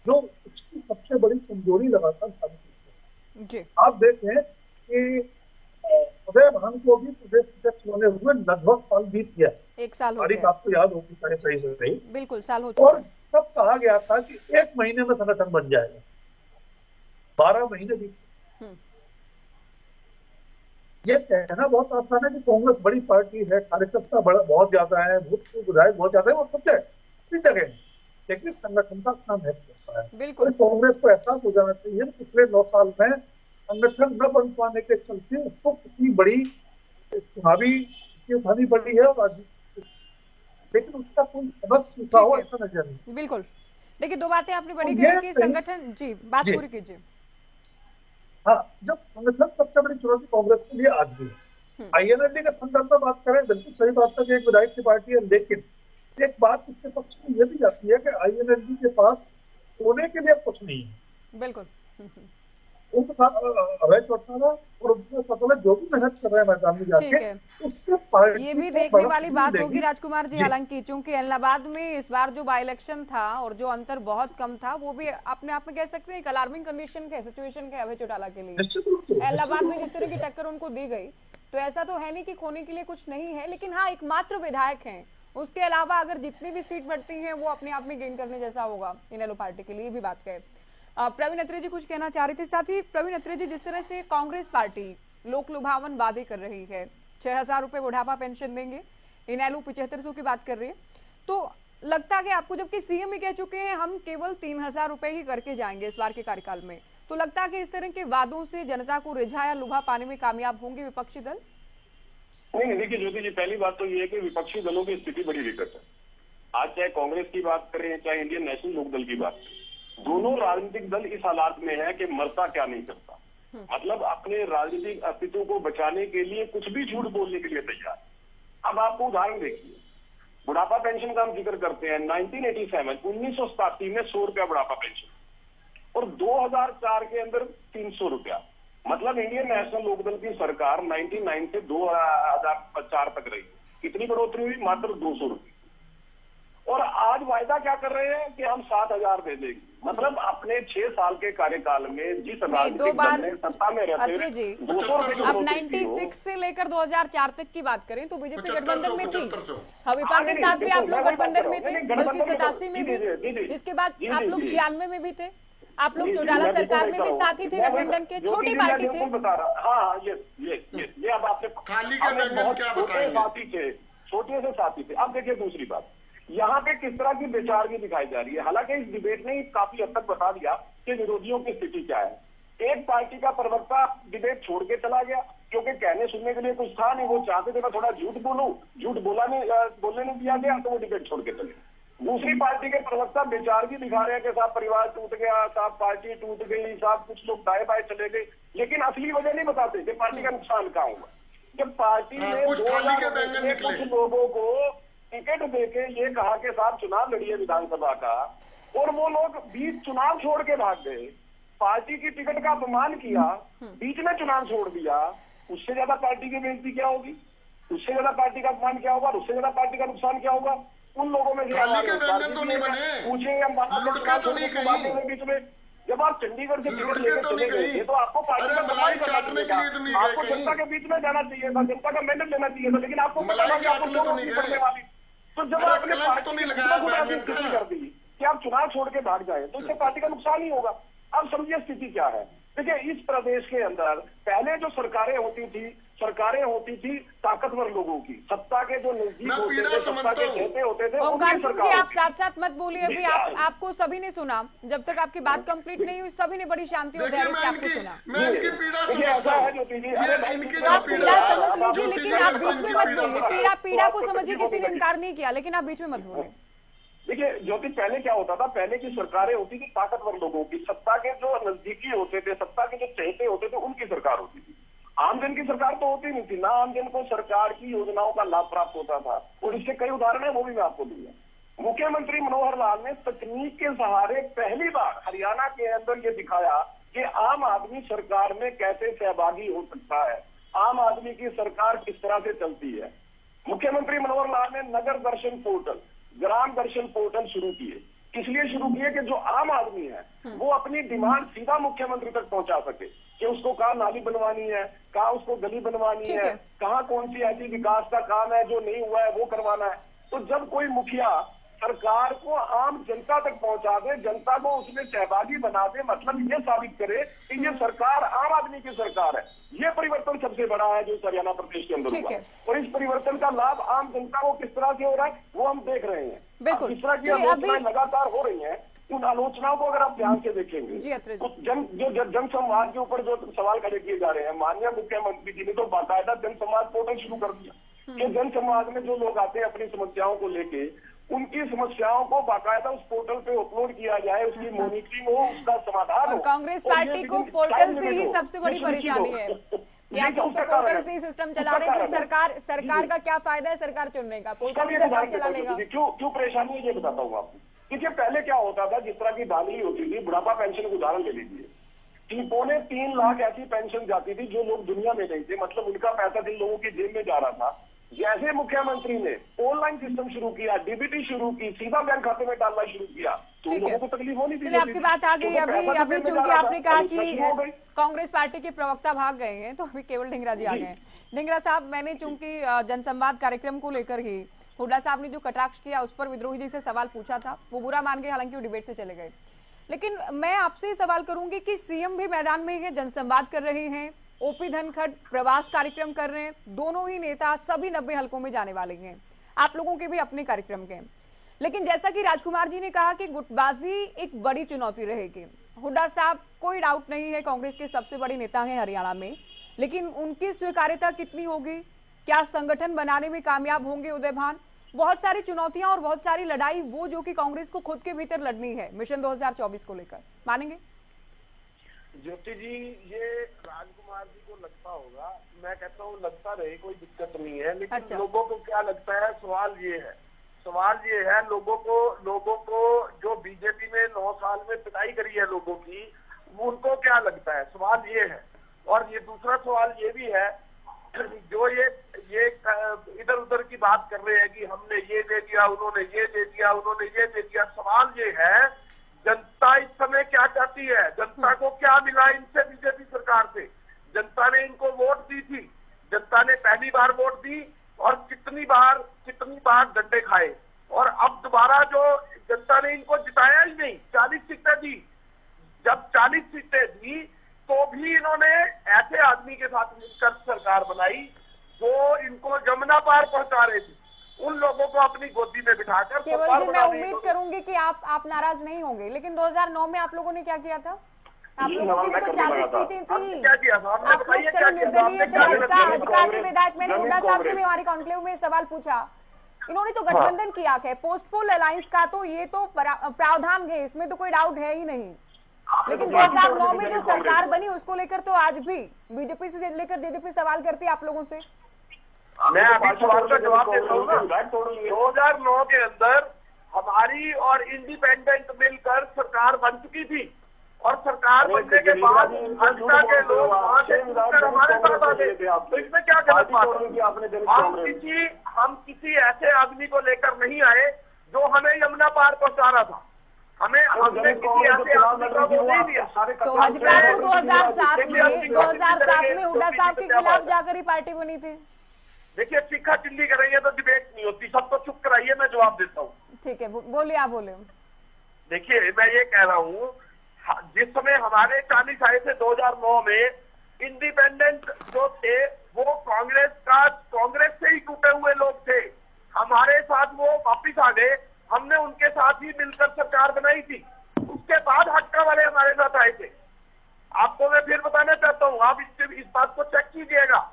जो उसकी सबसे बड़ी कमजोरी लगातार साबित होती है। आप देखें कि अभय भान को भी प्रदेश अध्यक्ष होने हुए लगभग साल बीत गया, 1 साल हो तारीख गया, आपको याद होगी शायद सही से सही, बिल्कुल साल हो चुका। और तब कहा गया था कि 1 महीने में संगठन बन जाएगा, 12 महीने बीत। ये कहना बहुत आसान है कि कांग्रेस बड़ी पार्टी है, कार्यकर्ता बहुत ज्यादा है, भूतपूर्व विधायक बहुत ज्यादा है, वो सब है जगह, लेकिन संगठन का काम है बिल्कुल। कांग्रेस को एहसास हो जाना चाहिए पिछले 9 साल में संगठन न बन पाने के चलते उसको कितनी बड़ी चुनावी स्थिति उठानी पड़ी है, और लेकिन उसका कोई सबक सीखा हो ऐसा नजर नहीं। बिल्कुल, देखिए 2 बातें आपने बड़ी कही कि संगठन, जी बात पूरी कीजिए। हाँ, जब संगठन सबसे बड़ी चुनौती कांग्रेस के लिए आज भी है। आईएनएलडी के संदर्भ में बात करें, बिल्कुल सही बात है कि एक विधायक की पार्टी है, लेकिन एक बात उसके पक्ष में यह भी जाती है कि आईएनएलडी के पास होने के लिए कुछ नहीं है। बिल्कुल, उनका अभय चौटाला और उनके सतोले जो भी मेहनत कर रहे हैं मैदान में जाके, उससे पार्टी ये भी देखने वाली बात होगी राजकुमार जी। हालांकि चूंकि इलाहाबाद में इस बार जो बाई इलेक्शन था और जो अंतर बहुत कम था, वो भी अपने आप में कह सकते हैं एक अलार्मिंग कंडीशन के सिचुएशन के अभय चौटाला के लिए। इलाहाबाद में जिस तरह की टक्कर उनको दी गई, तो ऐसा तो है नहीं कि खोने के लिए कुछ नहीं है, लेकिन हाँ एकमात्र विधायक है, उसके अलावा अगर जितनी भी सीट बढ़ती हैं वो अपने आप में गेन करने जैसा होगा इनेलो पार्टी के लिए, भी बात कहे। प्रवीण अत्रे जी कुछ कहना चाह रहे थे। साथ ही प्रवीण अत्रे जी, जिस तरह से कांग्रेस पार्टी लोक लुभावन वादे कर रही है, 6,000 रुपए बुढ़ापा पेंशन देंगे, इनेलो 7500 की बात कर रही है, तो लगता है कि आपको, जबकि सीएम ही कह चुके हैं हम केवल 3,000 रुपए ही करके जाएंगे इस बार के कार्यकाल में, तो लगता है कि इस तरह के वादों से जनता को रिझा या लुभा पाने में कामयाब होंगे विपक्षी दल? नहीं, देखिए ज्योति जी, पहली बात तो ये है कि विपक्षी दलों की स्थिति बड़ी विकट है। आज चाहे कांग्रेस की बात करें, चाहे इंडियन नेशनल लोकदल की बात करें, दोनों राजनीतिक दल इस हालात में है कि मरता क्या नहीं करता, मतलब अपने राजनीतिक अस्तित्व को बचाने के लिए कुछ भी झूठ बोलने के लिए तैयार। अब आपको उदाहरण देखिए, बुढ़ापा पेंशन का हम जिक्र करते हैं, 1987 में 100 रुपया बुढ़ापा पेंशन और 2004 के अंदर 300 रुपया, मतलब इंडियन नेशनल लोकदल की सरकार 99 से 2004 तक रही, कितनी बढ़ोतरी हुई? मात्र 200 रुपये। और आज वायदा क्या कर रहे हैं कि हम 7,000 दे देंगे, मतलब अपने 6 साल के कार्यकाल में जिस राजनीतिक दल ने सत्ता में रहते 200 रुपये। अब 96 से लेकर 2004 तक की बात करें तो बीजेपी गठबंधन में थी, हविपा के साथ भी आप लोग गठबंधन में थे, बल्कि 87 में भी, इसके बाद आप लोग 96 में भी थे, आप लोग चौटाला सरकार में भी साथी थे गठबंधन के, छोटी पार्टी थे। बता रहा, हाँ ये अब आपने साथी थे, छोटे से साथी थे। अब देखिए दूसरी बात, यहाँ पे किस तरह की बेचारगी दिखाई जा रही है। हालांकि इस डिबेट ने काफी हद तक बता दिया कि विरोधियों की स्थिति क्या है। एक पार्टी का प्रवक्ता डिबेट छोड़ के चला गया क्योंकि कहने सुनने के लिए कुछ था नहीं, वो चाहते थे मैं थोड़ा झूठ बोलूं, झूठ बोलने नहीं दिया गया तो वो डिबेट छोड़ के चले। दूसरी पार्टी के प्रवक्ता बेचारगी दिखा रहे हैं कि साहब परिवार टूट गया, साहब पार्टी टूट गई, साहब कुछ लोग दाएं बाएं चले गए, लेकिन असली वजह नहीं बताते कि पार्टी का नुकसान कहाँ हुआ। जब पार्टी ने कुछ लोगों को टिकट देके ये कहा कि साहब चुनाव लड़िए विधानसभा का, और वो लोग बीच चुनाव छोड़ के भाग गए, पार्टी की टिकट का अपमान किया, बीच में चुनाव छोड़ दिया, उससे ज्यादा पार्टी की बेइज्जती क्या होगी? उससे ज्यादा पार्टी का अपमान क्या होगा? उससे ज्यादा पार्टी का नुकसान क्या होगा? उन लोगों में पूछे हम बीच में, जब आप चंडीगढ़ से टिकट लेकर चले गए तो आपको पार्टी का बदनाम करना चाहिए था, आपको जनता के बीच में जाना चाहिए था, जनता का मैंडेट लेना चाहिए था, लेकिन आपको पता था कि आपको लोगों की पड़ने वाली। तो जब आपने पार्टी स्थिति कर दी कि आप चुनाव छोड़ के भाग जाए तो इससे पार्टी का नुकसान ही होगा। अब समझिए स्थिति क्या है। देखिए, इस प्रदेश के अंदर पहले जो सरकारें होती थी ताकतवर लोगों की, सत्ता के जो नजदीक होते थे, सत्ता के कहते होते थे, ओंकार सिंह जी आप साथ मत बोलिए, अभी आपको सभी ने सुना, जब तक आपकी बात कंप्लीट नहीं हुई सभी ने बड़ी शांति और धैर्य से आपको सुना। ऐसा है ज्योति जी, आप पीड़ा समझ लीजिए, लेकिन आप बीच में मत बोलिए। पीड़ा को समझिए, किसी ने इनकार नहीं किया, लेकिन आप बीच में मत बोलिए। देखिए ज्योति, पहले क्या होता था, पहले की सरकारें होती थी ताकतवर लोगों की, सत्ता के जो नजदीकी होते थे, सत्ता के जो चहेते होते थे, उनकी सरकार होती थी। आम जन की सरकार तो होती नहीं थी ना, आम जन को सरकार की योजनाओं का लाभ प्राप्त होता था। और इसके कई उदाहरण है, वो भी मैं आपको दूंगा। मुख्यमंत्री मनोहर लाल ने तकनीक के सहारे पहली बार हरियाणा के अंदर ये दिखाया कि आम आदमी सरकार में कैसे सहभागी हो सकता है, आम आदमी की सरकार किस तरह से चलती है। मुख्यमंत्री मनोहर लाल ने नगर दर्शन पोर्टल, ग्राम दर्शन पोर्टल शुरू किए। किस लिए शुरू किए कि जो आम आदमी है वो अपनी डिमांड सीधा मुख्यमंत्री तक पहुंचा सके कि उसको कहाँ नाली बनवानी है, कहाँ उसको गली बनवानी है, कहाँ कौन सी ऐसी विकास का काम है जो नहीं हुआ है वो करवाना है। तो जब कोई मुखिया सरकार को आम जनता तक पहुंचा दे, जनता को उसमें सहभागी बना दे, मतलब ये साबित करे कि ये सरकार आम आदमी की सरकार है, ये परिवर्तन सबसे बड़ा है जो हरियाणा प्रदेश के अंदर हुआ। और इस परिवर्तन का लाभ आम जनता को किस तरह से हो रहा है वो हम देख रहे हैं। बिल्कुल, जिस तरह की आलोचनाएं लगातार हो रही हैं, उन आलोचनाओं को अगर आप ध्यान से देखेंगे तो जन संवाद के ऊपर जो सवाल खड़े किए जा रहे हैं, माननीय मुख्यमंत्री जी ने तो बाकायदा जन संवाद पोर्टल शुरू कर दिया कि जन संवाद में जो लोग आते हैं अपनी समस्याओं को लेके, उनकी समस्याओं को बाकायदा उस पोर्टल पे अपलोड किया जाए, उसकी मॉनिटरिंग हो, उसका समाधान हो। कांग्रेस पार्टी को पोर्टल से ही सबसे बड़ी परेशानी है कि आप पोर्टल से ही सिस्टम चला रहे हैं। सरकार का क्या फायदा है सरकार चुनने का, पोर्टल भी सरकार चला लेगा। क्यों परेशानी है ये बताता हूँ आपको। देखिए पहले क्या होता था, जिस तरह की धांधली होती थी, बुढ़ापा पेंशन का उदाहरण ले लीजिए, 3.25 लाख ऐसी पेंशन जाती थी जो लोग दुनिया में नहीं थे, मतलब उनका पैसा जिन लोगों की जेब में जा रहा था। जैसे मुख्यमंत्री ने ऑनलाइन सिस्टम शुरू किया, डीबीटी शुरू की, सीधा बैंक खाते में डालना शुरू किया, तो लोगों को तकलीफ होनी थी। आपकी बात आ गई। अभी चूंकि आपने कहा कि कांग्रेस पार्टी के प्रवक्ता भाग गए हैं तो अभी केवल ढींगरा जी आ गए हैं। ढींगरा साहब, मैंने चूंकि जनसंवाद कार्यक्रम को लेकर ही हुड्डा साहब ने जो कटाक्ष किया उस पर विद्रोही जी से सवाल पूछा था, वो बुरा मान गए, हालांकि वो डिबेट से चले गए। लेकिन मैं आपसे सवाल करूंगी कि सीएम भी मैदान में है, जनसंवाद कर रहे हैं, ओपी धनखड़ प्रवास कार्यक्रम कर रहे हैं, दोनों ही नेता सभी 90 हलकों में जाने वाले हैं, आप लोगों के भी अपने कार्यक्रम के। लेकिन जैसा कि राजकुमार जी ने कहा कि गुटबाजी एक बड़ी चुनौती रहेगी। हुड्डा साहब कोई डाउट नहीं है कांग्रेस के सबसे बड़े नेता हैं हरियाणा में, लेकिन उनकी स्वीकार्यता कितनी होगी, क्या संगठन बनाने में कामयाब होंगे उदय भान? बहुत सारी चुनौतियां और बहुत सारी लड़ाई वो जो कि कांग्रेस को खुद के भीतर लड़नी है मिशन 2024 को लेकर, मानेंगे? ज्योति जी, ये राजकुमार जी को लगता होगा, मैं कहता हूँ लगता रहे, कोई दिक्कत नहीं है, लेकिन लोगों को क्या लगता है, सवाल ये है लोगों को जो बीजेपी में 9 साल में पिटाई करी है लोगों की, उनको क्या लगता है, सवाल ये है। और ये दूसरा सवाल ये भी है, जो ये इधर उधर की बात कर रहे हैं कि हमने ये दे दिया, उन्होंने ये दे दिया, उन्होंने ये दे दिया, सवाल ये है जनता इस समय क्या चाहती है, जनता को क्या मिला इनसे, बीजेपी सरकार से। जनता ने इनको वोट दी थी, जनता ने पहली बार वोट दी और कितनी बार डंडे खाए, और अब दोबारा जो जनता ने इनको जिताया ही नहीं, 40 सीटें दी। जब 40 सीटें दी तो भी इन्होंने ऐसे आदमी के साथ मिलकर सरकार बनाई जो इनको जमुना पार पहुंचा रहे थे, उन लोगों को अपनी गोदी में बिठाकर। केवल जी, मैं उम्मीद करूंगी कि आप नाराज नहीं होंगे, लेकिन 2009 में आप लोगों ने क्या किया था? आप लोगों की भी तो 40 सीटें थी, क्या किया था? आप लोग निर्दलीय थे, हजका के विधायक। मैंने हुड्डा साहब से भी हमारी कॉन्क्लेव में सवाल पूछा, इन्होंने तो गठबंधन किया है, पोस्टपोल अलायंस का तो ये तो प्रावधान है, इसमें तो कोई डाउट है ही नहीं। लेकिन 2009 में जो सरकार बनी उसको लेकर तो आज भी बीजेपी से लेकर जेजेपी सवाल करती है आप लोगों से। मैं अभी सवाल का जवाब देता हूँ ना। 2009 के अंदर हमारी और इंडिपेंडेंट मिलकर सरकार बन चुकी थी, और सरकार बनने के बाद भाजपा के लोग वहां से हमारे साथ आ गए, तो इसमें क्या गलत बात है? हम किसी ऐसे आदमी को लेकर नहीं आए जो हमें यमुना पार पहुंचा रहा था, हमने किसी ऐसे आदमी को नहीं दिया। तो हजका तो 2007 में हुड्डा साहब के खिलाफ जाकर ही पार्टी बनी थी। देखिए, चिक्का चिल्ली करेंगे तो डिबेट नहीं होती, सबको चुप कराइए, मैं जवाब देता हूँ। ठीक है, बोलिए, आप बोले। देखिए, मैं ये कह रहा हूँ, जिस समय हमारे 40 आए थे 2009 में, इंडिपेंडेंट जो थे वो कांग्रेस से ही टूटे हुए लोग थे, हमारे साथ वो वापिस आ गए, हमने उनके साथ ही मिलकर सरकार बनाई थी। उसके बाद हटका वाले हमारे साथ आए थे। आपको मैं फिर बताना चाहता हूँ, आप इस बात को चेक कीजिएगा।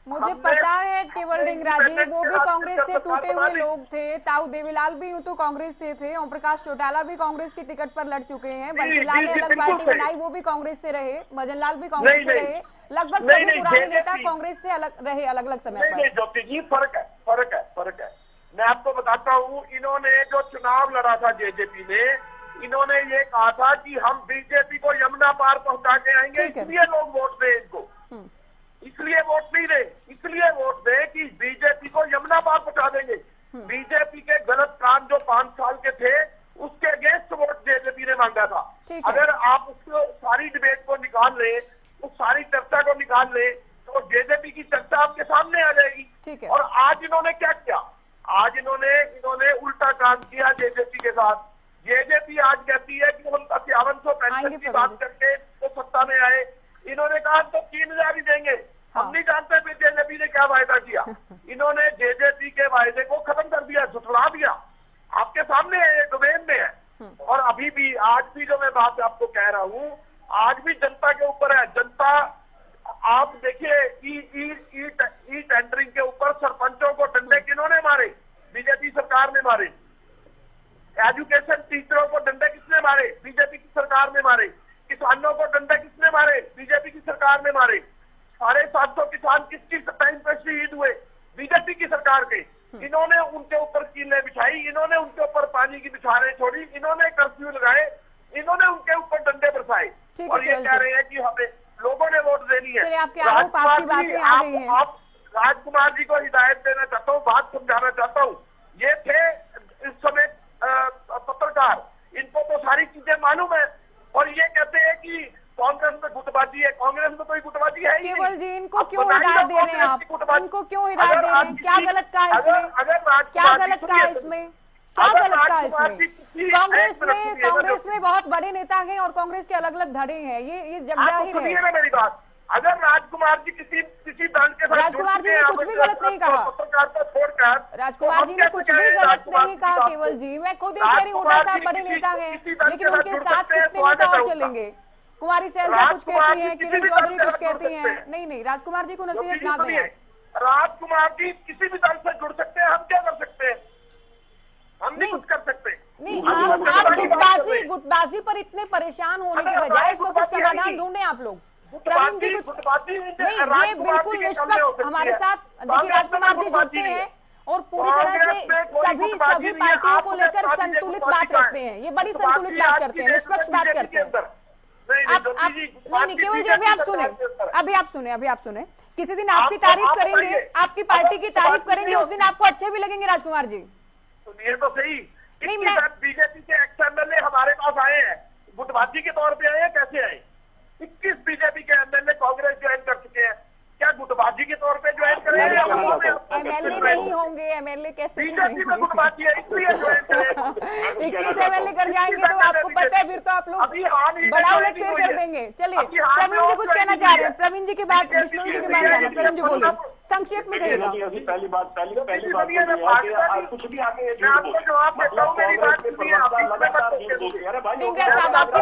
मुझे पता है केवल ढींगरा जी, वो भी कांग्रेस से टूटे हुए लोग थे, ताऊ देवीलाल भी यूं तो कांग्रेस से थे, ओम प्रकाश चौटाला भी कांग्रेस की टिकट पर लड़ चुके हैं, भजन लाल ने अलग पार्टी बनाई, वो भी कांग्रेस से रहे, भजन लाल भी कांग्रेस से रहे, लगभग नहीं, सभी नहीं, पुराने JJP नेता कांग्रेस से अलग रहे, अलग अलग समय नहीं पर। नहीं ज्योति जी, फर्क है। मैं आपको बताता हूँ, इन्होंने जो चुनाव लड़ा था जेजेपी ने, इन्होंने ये कहा था कि हम बीजेपी को यमुना पार पहुंचा के आएंगे, ठीक है। इसलिए लोग वोट दें इनको, इसलिए वोट नहीं दे, इसलिए वोट दे कि बीजेपी को यमुना पार पहुंचा देंगे। बीजेपी के गलत काम जो 5 साल के थे, उसके अगेंस्ट वोट जेजेपी ने मांगा था। ठीक है। अगर आप उसको सारी डिबेट को निकाल ले, उस सारी चर्चा को निकाल ले, तो जेजेपी की चर्चा आपके सामने आ जाएगी। ठीक है। और आज इन्होंने क्या किया? आज इन्होंने उल्टा काम किया जेजेपी के साथ। जेजेपी आज कहती है कि हम 5100 पेंशन की बात करके तो सत्ता में आए, इन्होंने कहा तो 3000 ही देंगे। हम नहीं जानते फिर जेजेपी ने क्या वायदा किया। इन्होंने जेजेपी के वायदे को खत्म कर दिया, झुठला दिया। आपके सामने है, डोमेन में है। और अभी भी, आज भी जो मैं बात आपको कह रहा हूँ, आज भी जनता के ऊपर है। जनता, आप देखिए, ई टेंडरिंग के ऊपर सरपंचों को डंडे किन्होंने मारे? बीजेपी सरकार ने मारे। एजुकेशन टीचरों को डंडे किसने मारे? बीजेपी की सरकार ने मारे। किसानों को डंडे किसने मारे? बीजेपी की सरकार ने मारे। 750 किसान किस टाइम पर शहीद हुए? बीजेपी की सरकार के। इन्होंने उनके ऊपर कीलें बिछाई, इन्होंने उनके ऊपर पानी की बिछारें छोड़ी, इन्होंने कर्फ्यू लगाए, इन्होंने उनके ऊपर डंडे बरसाए, और ये कह रहे हैं कि हमें लोगों ने वोट देनी है। आप राजकुमार जी को हिदायत देना चाहता हूँ, बात समझाना चाहता हूँ। ये थे इस समय पत्रकार, इनको तो सारी चीजें मालूम है, और ये कहते हैं कि कांग्रेस में गुटबाजी है। कांग्रेस में कोई गुटबाजी है ही केवल नहीं। जी, इनको क्यों हिदायत दे रहे हैं आप? इनको क्यों हिदायत दे रहे हैं? क्या गलत कहा इसमें? क्या गलत कहा इसमें? क्या गलत कहा इसमें? कांग्रेस में बहुत बड़े नेता हैं और कांग्रेस के अलग अलग धड़े हैं, ये जग जाहिर है। मेरी बात, अगर राजकुमार जी किसी दल के साथ, राजकुमार जी ने कुछ भी गलत नहीं कहा। पत्रकारिता छोड़कर राजकुमार जी ने कुछ भी गलत नहीं कहा। केवल जी, मैं खुद ही कह रही हूँ, हुड्डा साहब बड़े नेता हैं, लेकिन उनके साथ कितने नेता और चलेंगे? कुमारी सैलजा कुछ कहती हैं, किरण चौधरी कुछ कहती हैं। नहीं, राजकुमार जी को नसीहत ना दें। राजकुमार जी किसी भी दल से जुड़ सकते हैं, हम क्या कर सकते हैं? हम नहीं कुछ कर सकते। नहीं, आप गुटबाजी पर इतने परेशान होने के बजाय इसको कुछ समाधान ढूंढे आप लोग। प्रवीण जी कुछ नहीं, ये बिल्कुल निष्पक्ष हमारे साथ, देखिए राजकुमार जी जुड़ते हैं और पूरी तरह से सभी पार्टियों को लेकर संतुलित बात रखते हैं। ये बड़ी संतुलित बात करते हैं, निष्पक्ष बात करते हैं। नहीं, केवल जी, अभी आप सुने। किसी दिन आपकी तारीफ करेंगे, आपकी पार्टी की तारीफ करेंगे, उस दिन आपको अच्छे भी लगेंगे राजकुमार जी। सुनिए तो सही, नहीं, बीजेपी के एक्स-एमएलए हमारे पास आए हैं, गुटबाजी के तौर पे आए हैं, कैसे आए? 21 बीजेपी के एमएलए कांग्रेस ज्वाइन कर चुके हैं, क्या गुटबाजी के तौर पे ज्वाइन करेंगे? एमएलए नहीं होंगे, एमएलए कैसे? बीजेपी में गुटबाजी है, इसलिए ज्वाइन करें। 21 एमएलए कर जाएंगे तो आपको पता है, फिर तो आप लोग बड़ा उलटफेर कर देंगे। चलिए, प्रवीण जी कुछ कहना चाह रहे हैं। प्रवीण जी की बात, विष्णु जी के बारे में प्रवीण जी बोलिए, संक्षेप में कहिएगा। पहली बात कुछ भी आगे जवाब देता हूँ, मेरी बात सुनिए। साहब, आपकी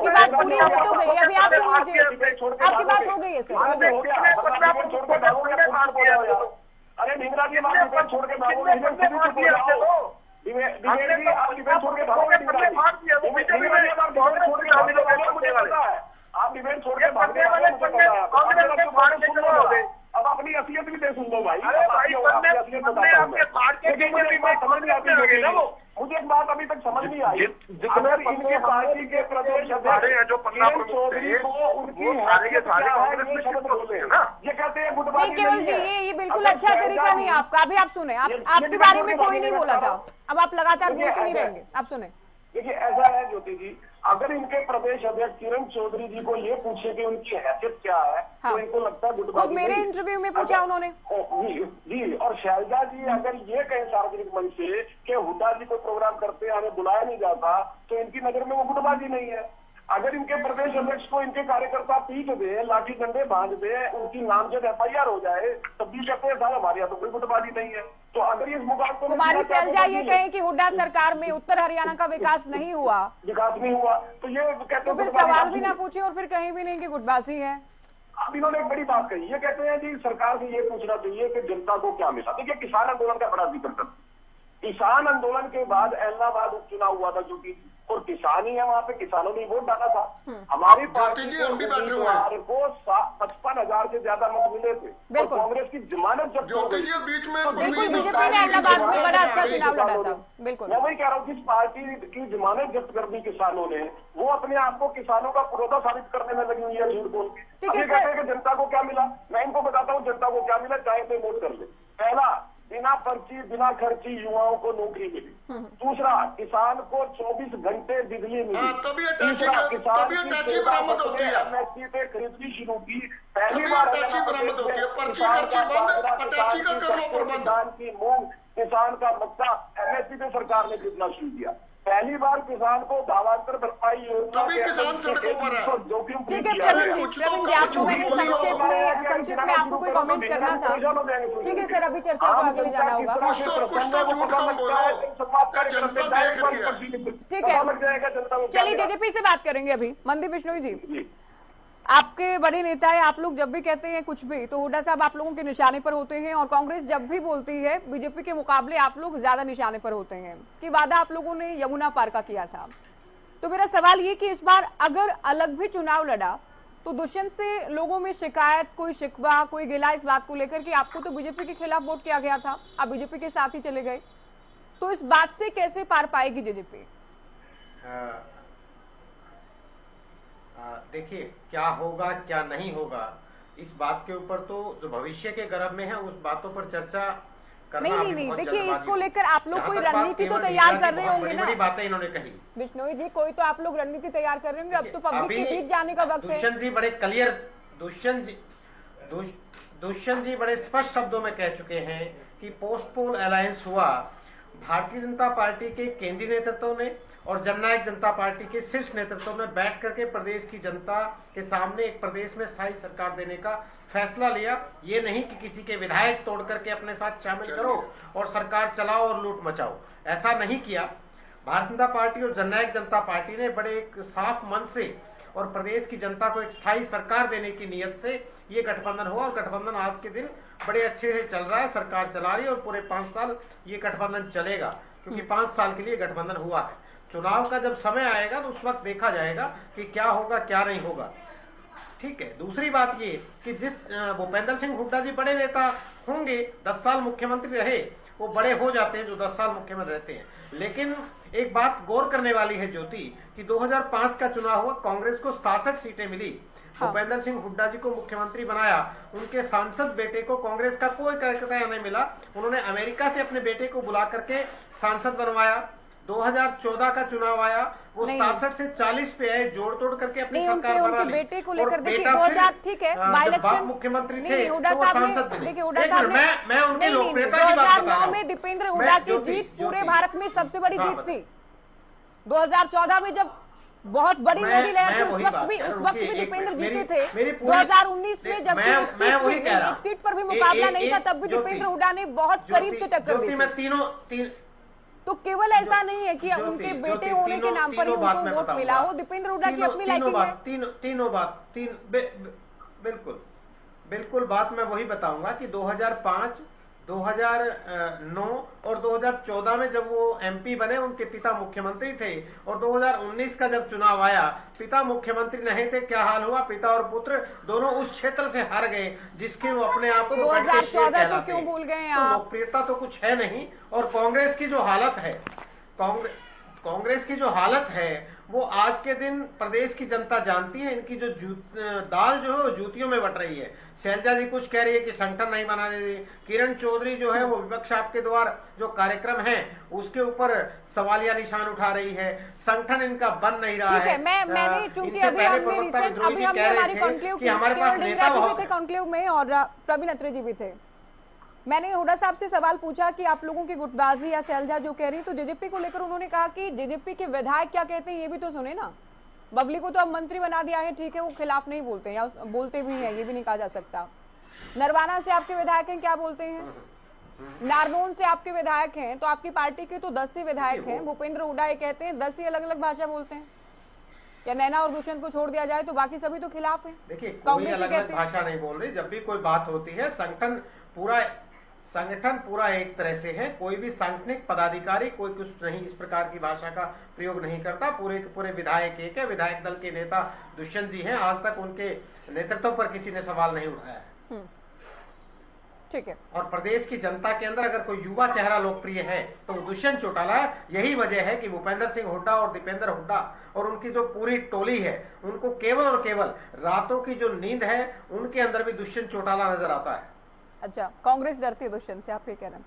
बात पूरी हो तो गई, अभी आप सुन लीजिए, आपकी बात हो गई है सर। अरे ढींगरा जी, आप छोड़ के भागो, डिबेट छोड़ के भागो, आप डिबेट छोड़ के भागने वाले अब अपनी असलियत भी दे सुन लो भाई। मुझे एक बात अभी तक समझ नहीं आई, अगर इनके पार्टी के प्रदेश अध्यक्ष जो चौधरी को उनकी ये कहते हैं गुटबाजी। केवल जी, ये बिल्कुल अच्छा तरीका नहीं आपका। अभी आप सुने, आपके बारे में कोई नहीं बोला था, अब आप लगातार बोलते नहीं रहेंगे, आप सुने। देखिए, ऐसा है ज्योति जी, अगर इनके प्रदेश अध्यक्ष किरण चौधरी जी को ये पूछे कि उनकी हैसियत क्या है, तो इनको लगता है गुटबाजी। मेरे इंटरव्यू में पूछा उन्होंने जी, और शैलजा जी अगर ये कहे सार्वजनिक मंच से कि हुड्डा जी को प्रोग्राम करते हैं, हमें बुलाया नहीं जाता, तो इनकी नजर में वो गुटबाजी नहीं है। अगर इनके प्रदेश अध्यक्ष को इनके कार्यकर्ता पीट दे, लाठी डंडे बांध दे, उनकी नामजद FIR हो जाए, तब भी कहते हैं साहब हमारे यहाँ तो कोई गुटबाजी नहीं है। तो अगर इस मुकाबले कुमारी सैलजा ये कहें कि हुड्डा सरकार में उत्तर हरियाणा का विकास नहीं हुआ, तो ये कहते तो फिर सवाल भी ना पूछे और फिर कहीं भी नहीं कि गुटबाजी है। अब इन्होंने एक बड़ी बात कही, ये कहते हैं जी सरकार से ये पूछना चाहिए कि जनता को क्या मिला। देखिए, किसान आंदोलन का बड़ा जिक्र करते, किसान आंदोलन के बाद इलाहाबाद उपचुनाव हुआ था, जो कि और किसान ही है वहां पे, किसानों ने वोट डाला था। हमारी पार्टी जी, को हम भी बैठे हुए हैं। उम्मीदवार को 55,000 से ज्यादा मत मिले थे और बिल्कुल। कांग्रेस की जमानत जब्त हो ज्योति गई। जी बीच में बिल्कुल, बीजेपी ने इलाहाबाद में बड़ा अच्छा चुनाव लड़ा था। बिल्कुल, मैं वही कह रहा हूँ, जिस पार्टी की जमानत जब्त कर दी किसानों ने, वो अपने आप को किसानों का पुरोधा साबित करने में लगी हुई है झूठ बोल के। ठीक है अब ये सर। कहते हैं कि जनता को क्या मिला, मैं इनको बताता हूँ जनता को क्या मिला, चाहे तो वोट कर ले। पहला, बिना पर्ची बिना खर्ची युवाओं को नौकरी मिली। दूसरा, किसान को 24 घंटे बिजली मिली। हाँ, तभी अटैची तीसरा, किसान की अटैची सेवा बरामद होती है। MSP पे खरीदनी शुरू की। पहली तभी बार अटैची बरामद होती है। पर्ची खर्ची बंद, अटैची का कर लो प्रबंध। किसान की मूंग, किसान का मक्का MSP पे सरकार ने खरीदना शुरू किया। पहली बार किसान को भावांतर भरपाई योजना तभी किसान सड़कों पर है। जोखिम फ्री ठीक है किया प्रवीण गया। जी, आपको मैंने संक्षिप्त में आपको कोई कमेंट करना था। ठीक है सर, अभी चर्चा को आगे ले जाना होगा। कुछ तो झूठ कम बोलो। जनता देख रही है। ठीक है, चलिए जेजेपी से बात करेंगे अभी। मनदीप बिश्नोई जी, आपके बड़े नेता है, आप लोग जब भी कहते हैं कुछ भी तो हुड्डा साहब आप लोगों के निशाने पर होते हैं, और कांग्रेस जब भी बोलती है बीजेपी के मुकाबले आप लोग ज्यादा निशाने पर होते हैं कि वादा आप लोगों ने यमुना पार का किया था। तो मेरा सवाल ये कि इस बार अगर अलग भी चुनाव लड़ा तो दुष्यंत से लोगों में शिकायत, कोई शिकवा, कोई गिला इस बात को लेकर कि आपको तो बीजेपी के खिलाफ वोट किया गया था, आप बीजेपी के साथ ही चले गए, तो इस बात से कैसे पार पाएगी जेजेपी? देखिए, क्या होगा क्या नहीं होगा इस बात के ऊपर तो जो भविष्य के गर्भ में है उस बातों पर चर्चा करना नहीं, देखिए इसको लेकर आप लोग कोई रणनीति तो तैयार कर रहे होंगे ना। बड़ी बातें इन्होंने कही बिश्नोई जी, कोई तो आप लोग रणनीति तैयार कर रहे होंगे, अब तो पब्लिक के बीच जाने का वक्त है। दुष्यंत जी बड़े क्लियर, दुष्यंत जी बड़े स्पष्ट शब्दों में कह चुके हैं कि पोस्ट पोल अलायंस हुआ भारतीय जनता पार्टी के केंद्रीय नेतृत्व ने और जननायक जनता पार्टी के शीर्ष नेतृत्व में बैठ करके प्रदेश की जनता के सामने एक प्रदेश में स्थायी सरकार देने का फैसला लिया। ये नहीं कि किसी के विधायक तोड़ करके अपने साथ शामिल करो और सरकार चलाओ और लूट मचाओ, ऐसा नहीं किया। भारतीय जनता पार्टी और जननायक जनता पार्टी ने बड़े एक साफ मन से और प्रदेश की जनता को एक स्थायी सरकार देने की नीयत से ये गठबंधन हुआ, और गठबंधन आज के दिन बड़े अच्छे से चल रहा है, सरकार चला रही है और पूरे 5 साल ये गठबंधन चलेगा, क्योंकि 5 साल के लिए गठबंधन हुआ है। चुनाव का जब समय आएगा तो उस वक्त देखा जाएगा कि क्या होगा क्या नहीं होगा। ठीक है, दूसरी बात ये कि जिस भूपेंद्र सिंह हुड्डा जी बड़े नेता होंगे, 10 साल मुख्यमंत्री रहे, वो बड़े हो जाते हैं जो 10 साल मुख्यमंत्री रहते हैं। लेकिन एक बात गौर करने वाली है ज्योति कि 2005 का चुनाव हुआ, कांग्रेस को 67 सीटें मिली। भूपेंद्र सिंह हुड्डा जी को मुख्यमंत्री बनाया, उनके सांसद बेटे को कांग्रेस का कोई कार्यकर्ता नहीं मिला, उन्होंने अमेरिका से अपने बेटे को बुला करके सांसद बनवाया। 2014 का चुनाव आया, वो 67 से 40 पे आए, जोड़ तोड़ करके अपनी सरकार बना ली। बेटे को लेकर देखिए 2000 ठीक है बाई इलेक्शन मुख्यमंत्री थे, हुड्डा तो साहब सांसद ने, बने। देखिए हुड्डा साहब ने, मैं उनकी लोकप्रियता की बात बता रहा 2009 में दीपेंद्र हुड्डा की जीत पूरे भारत में सबसे बड़ी जीत थी। 2014 में जब बहुत बड़ी मोदी लहर थी उस वक्त भी दीपेंद्र जीते थे। 2019 में जब एक सीट पर भी मुकाबला नहीं था तब भी दीपेंद्र हुड्डा ने बहुत करीब से टक्कर दी। तो केवल ऐसा नहीं है कि उनके बेटे होने के नाम पर ही उनको वोट मिला हो, दीपेंद्र हुड्डा की अपनी लाइकिंग है। तीनों बात बिल्कुल बात मैं वही बताऊंगा कि 2005, 2009 और 2014 में जब वो एमपी बने, उनके पिता मुख्यमंत्री थे, और 2019 का जब चुनाव आया, पिता मुख्यमंत्री नहीं थे, क्या हाल हुआ, पिता और पुत्र दोनों उस क्षेत्र से हार गए जिसके वो अपने आप को 2014 तो क्यों भूल गए आप? लोकप्रियता तो कुछ है नहीं। और कांग्रेस की जो हालत है, कांग्रेस की जो हालत है वो आज के दिन प्रदेश की जनता जानती है। इनकी जो दाल जो है वो जूतियों में बट रही है। शैलजा जी कुछ कह रही है कि संगठन नहीं बना रही, किरण चौधरी जो है वो विपक्ष आपके द्वारा जो कार्यक्रम है उसके ऊपर सवालिया निशान उठा रही है, संगठन इनका बन नहीं रहा है। मैंने चूंकि अभी हमने हमारी कॉन्क्लेव में और प्रवीण अत्रे जी भी थे, मैंने हुड्डा साहब से सवाल पूछा कि आप लोगों की गुटबाजी या शैलजा जो कह रही तो जेजेपी को लेकर उन्होंने कहा कि जेजेपी के विधायक क्या कहते हैं ये भी तो सुने ना। बबली को तो अब मंत्री बना दिया है, ठीक है, वो खिलाफ नहीं बोलते हैं या बोलते भी हैं, ये भी नहीं कहा जा सकता। नरवाना से आपके विधायक हैं, क्या बोलते हैं? नारनौल से आपके विधायक हैं, तो आपकी पार्टी के तो 10 ही विधायक हैं। भूपेंद्र हुड्डा ये कहते हैं 10 ही अलग अलग भाषा बोलते हैं। या नैना और दुष्यंत को छोड़ दिया जाए तो बाकी सभी तो खिलाफ है। देखिए, कोई अलग अलग भाषा नहीं बोल रही। जब भी कोई बात होती है, संगठन पूरा संगठन पूरा एक तरह से है, कोई भी सांगठनिक पदाधिकारी कोई कुछ नहीं इस प्रकार की भाषा का प्रयोग नहीं करता। पूरे के पूरे विधायक एक है, विधायक दल के नेता दुष्यंत जी हैं, आज तक उनके नेतृत्व पर किसी ने सवाल नहीं उठाया है। ठीक है। और प्रदेश की जनता के अंदर अगर कोई युवा चेहरा लोकप्रिय है तो वो दुष्यंत चौटाला है। यही वजह है कि भूपेंद्र सिंह हुड्डा और दीपेंद्र हुड्डा और उनकी जो पूरी टोली है, उनको केवल और केवल रातों की जो नींद है उनके अंदर भी दुष्यंत चौटाला नजर आता है। अच्छा, कांग्रेस डरती है दुष्यंत से, आप ये कह रहे हैं।